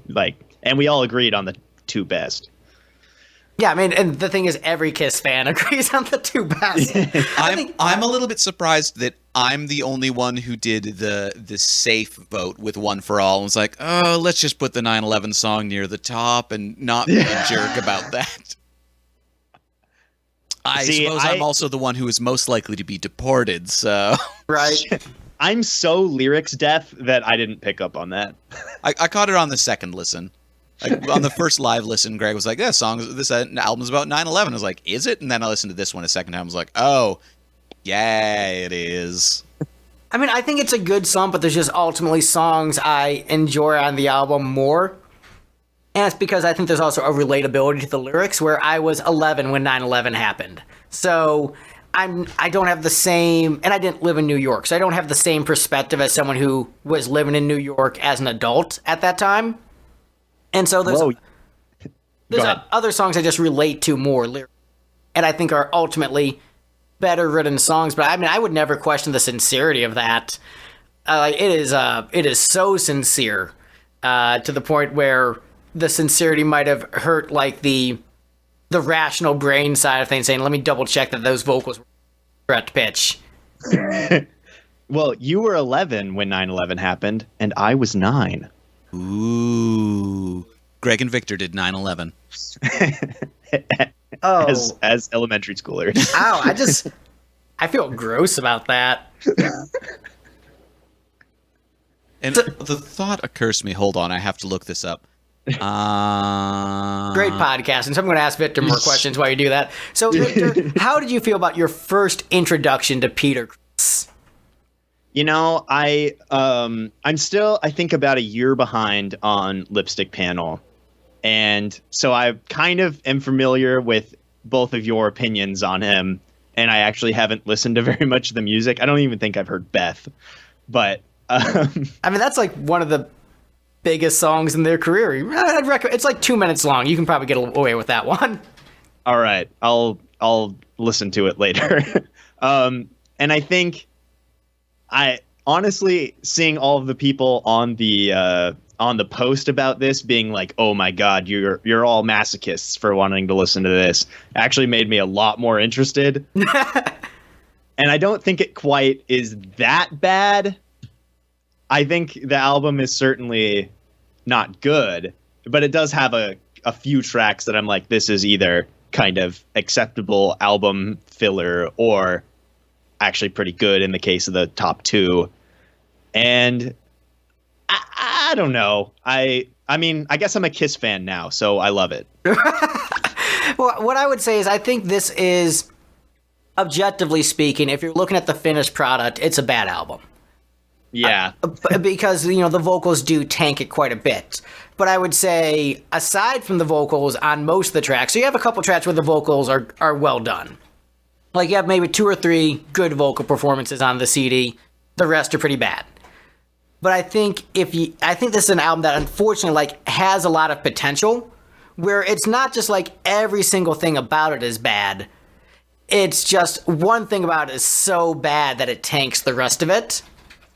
And we all agreed on the 2 best. Yeah, I mean, and the thing is, every Kiss fan agrees on the 2 best. I'm a little bit surprised that I'm the only one who did the safe vote with One for All and was like, oh, let's just put the 9/11 song near the top and not be a jerk about that. I suppose I'm also the one who is most likely to be deported, so... Right. I'm so lyrics deaf that I didn't pick up on that. I caught it on the second listen. Like, on the first live listen, Greg was like, this album's about 9/11. I was like, is it? And then I listened to this one a second time. I was like, oh, yeah, it is. I mean, I think it's a good song, but there's just ultimately songs I enjoy on the album more. And it's because I think there's also a relatability to the lyrics, where I was 11 when 9/11 happened. So I don't have the same, and I didn't live in New York, so I don't have the same perspective as someone who was living in New York as an adult at that time. And so there's other songs I just relate to more, and I think are ultimately better written songs. But I mean, I would never question the sincerity of that. It is so sincere to the point where the sincerity might have hurt like the rational brain side of things, saying, "Let me double check that those vocals were correct pitch." Well, you were 11 when 9/11 happened, and I was 9. Ooh. Greg and Victor did 9/11. As elementary schoolers. Ow, I feel gross about that. And the thought occurs to me, hold on, I have to look this up. Great podcasting. So I'm going to ask Victor more questions while you do that. So, Victor, how did you feel about your first introduction to Peter Criss? I'm still, I think, about a year behind on Lipstick Panel. And so I kind of am familiar with both of your opinions on him. And I actually haven't listened to very much of the music. I don't even think I've heard Beth. But I mean, that's like one of the biggest songs in their career. I'd recommend. It's like 2 minutes long. You can probably get away with that one. All right, I'll listen to it later. And I think I honestly, seeing all of the people on the post about this being like, "Oh my God, you're all masochists for wanting to listen to this," actually made me a lot more interested. And I don't think it quite is that bad. I think the album is certainly not good, but it does have a few tracks that I'm like, this is either kind of acceptable album filler or actually pretty good in the case of the top two. And I don't know. I mean, I guess I'm a Kiss fan now, so I love it. Well, what I would say is I think this is, objectively speaking, if you're looking at the finished product, it's a bad album. Yeah. Because, the vocals do tank it quite a bit. But I would say, aside from the vocals on most of the tracks, so you have a couple tracks where the vocals are well done. Like, you have maybe 2 or 3 good vocal performances on the CD. The rest are pretty bad. But I think I think this is an album that unfortunately has a lot of potential, where it's not just every single thing about it is bad. It's just one thing about it is so bad that it tanks the rest of it.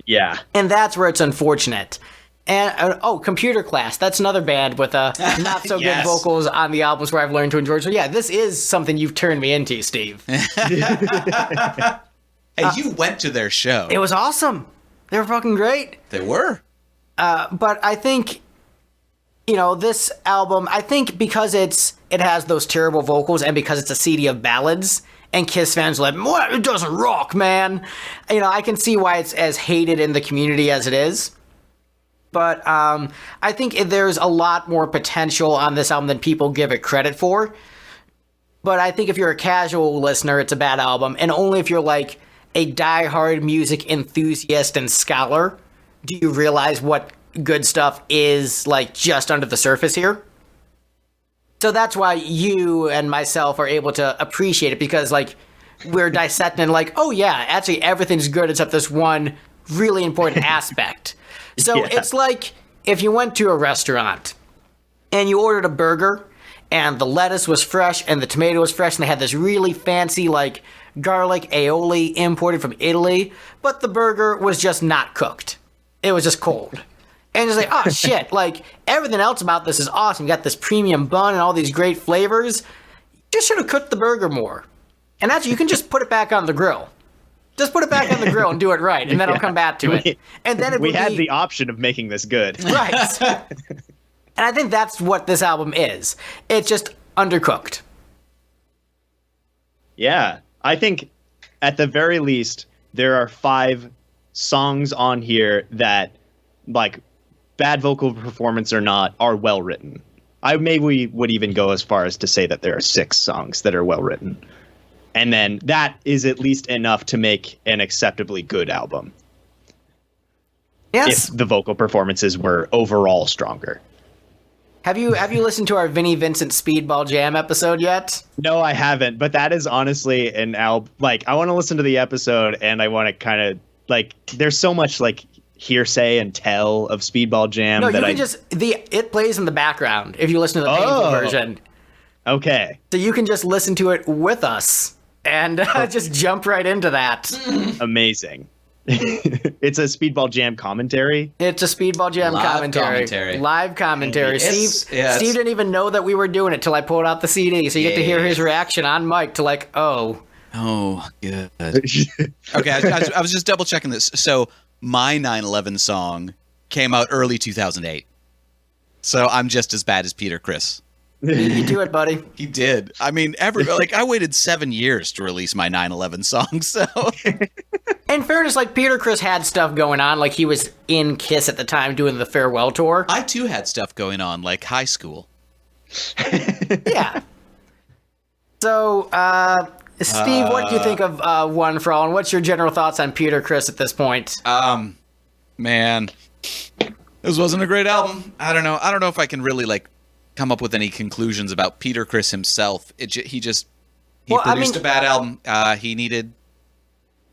Yeah. And that's where it's unfortunate. And, Computer Class. That's another band with not so Yes. good vocals on the albums where I've learned to enjoy. So, yeah, this is something you've turned me into, Steve. Hey, you went to their show. It was awesome. They were fucking great. They were. But I think, this album, I think because it has those terrible vocals and because it's a CD of ballads, and Kiss fans are like, what? It doesn't rock, man. I can see why it's as hated in the community as it is. But I think there's a lot more potential on this album than people give it credit for. But I think if you're a casual listener, it's a bad album. And only if you're a diehard music enthusiast and scholar do you realize what good stuff is just under the surface here. So that's why you and myself are able to appreciate it, because we're dissecting oh yeah, actually everything's good except this one really important aspect. So Yeah. it's like if you went to a restaurant and you ordered a burger and the lettuce was fresh and the tomato was fresh and they had this really fancy garlic aioli imported from Italy, but the burger was just not cooked. It was just cold. And it's oh shit, everything else about this is awesome. You got this premium bun and all these great flavors. You just should have cooked the burger more. And actually, you can just put it back on the grill. Just put it back on the grill and do it right, and then I'll come back to it. And then We had the option of making this good. Right. And I think that's what this album is. It's just undercooked. Yeah. I think at the very least, there are 5 songs on here that, bad vocal performance or not, are well written. I maybe would even go as far as to say that there are 6 songs that are well written. And then that is at least enough to make an acceptably good album. Yes. If the vocal performances were overall stronger. Have you listened to our Vinnie Vincent Speedball Jam episode yet? No, I haven't. But that is honestly an album. I want to listen to the episode, and I want to kind of there's so much hearsay and tell of Speedball Jam No, that you can it plays in the background if you listen to the painful version. Okay. So you can just listen to it with us and just jump right into that. Amazing. It's a Speedball Jam commentary. It's a Speedball Jam commentary. Live commentary. It's- Steve didn't even know that we were doing it till I pulled out the CD, so you get to hear his reaction on mic to oh. Oh, good. Okay, I was just double checking this. So my 9/11 song came out early 2008. So I'm just as bad as Peter Criss. You do it, buddy. He did. I mean, I waited 7 years to release my 9/11 song. So In fairness, Peter Criss had stuff going on. He was in Kiss at the time doing the farewell tour. I too had stuff going on, like high school. Yeah. So, Steve, what do you think of One for All, and what's your general thoughts on Peter Criss at this point? Man, this wasn't a great album. I don't know. I don't know if I can really come up with any conclusions about Peter Criss himself. He produced a bad album.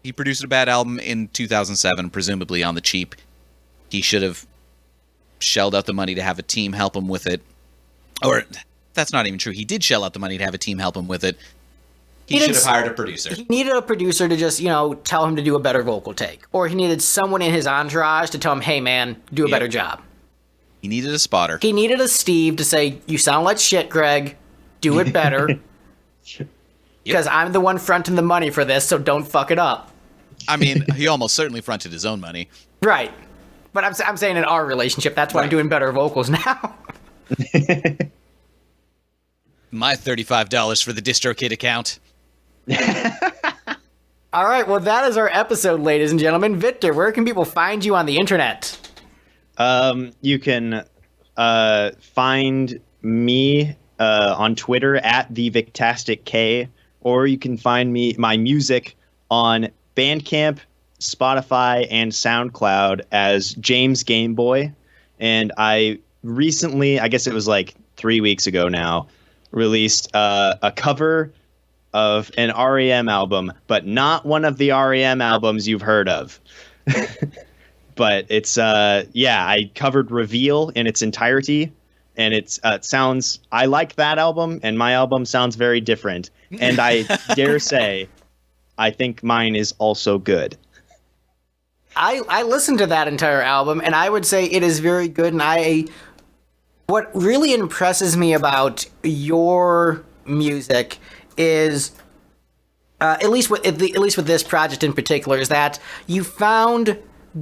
He produced a bad album in 2007, presumably on the cheap. He should have shelled out the money to have a team help him with it. Or that's not even true. He did shell out the money to have a team help him with it. He should have hired a producer. He needed a producer to just, tell him to do a better vocal take. Or he needed someone in his entourage to tell him, hey, man, do a better job. He needed a spotter. He needed a Steve to say, you sound like shit, Greg. Do it better. Because I'm the one fronting the money for this, so don't fuck it up. I mean, he almost certainly fronted his own money. Right. But I'm saying in our relationship, that's why I'm doing better vocals now. my $35 for the DistroKid account. All right, well, that is our episode, ladies and gentlemen. Victor, where can people find you on the internet? You can find me on Twitter at the Victastic K, or you can find my music on Bandcamp, Spotify, and SoundCloud as James Gameboy. And I recently, I guess it was like 3 weeks ago now, released a cover of an REM album, but not one of the REM albums you've heard of. But it's I covered Reveal in its entirety, and it sounds, I like that album, and my album sounds very different. And I dare say, I think mine is also good. I listened to that entire album, and I would say it is very good. And what really impresses me about your music is, at least with this project in particular, is that you found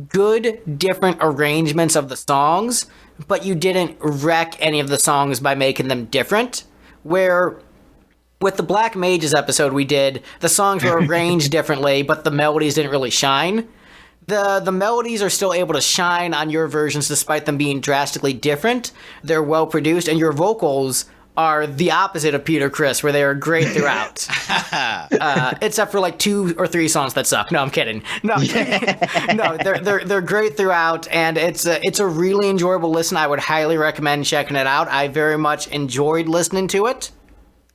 good different arrangements of the songs, but you didn't wreck any of the songs by making them different. Where with the Black Mages episode we did, the songs were arranged differently, but the melodies didn't really shine. The melodies are still able to shine on your versions despite them being drastically different. They're well produced, and your vocals are the opposite of Peter Criss, where they are great throughout. Except for like 2 or 3 songs that suck. No, I'm kidding. No, no, they're great throughout, and it's a really enjoyable listen. I would highly recommend checking it out. I very much enjoyed listening to it.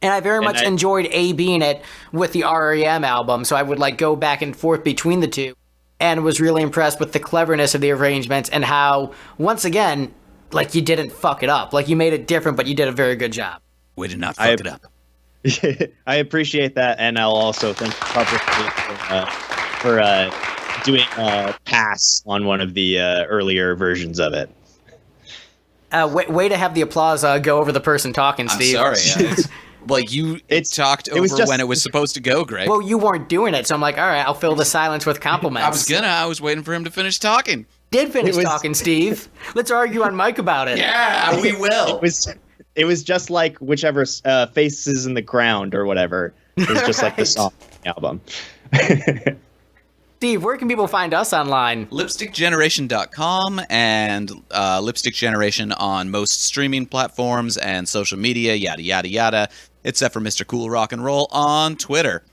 And I very much enjoyed A-B'ing it with the REM album, so I would like go back and forth between the two, and was really impressed with the cleverness of the arrangements and how, once again, like, you didn't fuck it up. Like, you made it different, but you did a very good job. We did not fuck it up. I appreciate that, and I'll also thank you publicly for doing a pass on one of the earlier versions of it. Way to have the applause go over the person talking, Steve. I'm sorry. Like, it talked over when it was supposed to go, Greg. Well, you weren't doing it, so I'm like, all right, I'll fill the silence with compliments. I was waiting for him to finish talking. Did finish talking, Steve. Let's argue on mic about it. Yeah, we will. It was just like whichever Faces in the Ground or whatever. It was just like the song album. Steve, where can people find us online? LipstickGeneration.com and Lipstick Generation on most streaming platforms and social media, yada, yada, yada, except for Mr. Cool Rock and Roll on Twitter.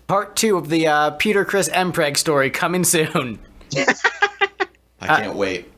Part 2 of the Peter Criss Mpreg story coming soon. I can't wait.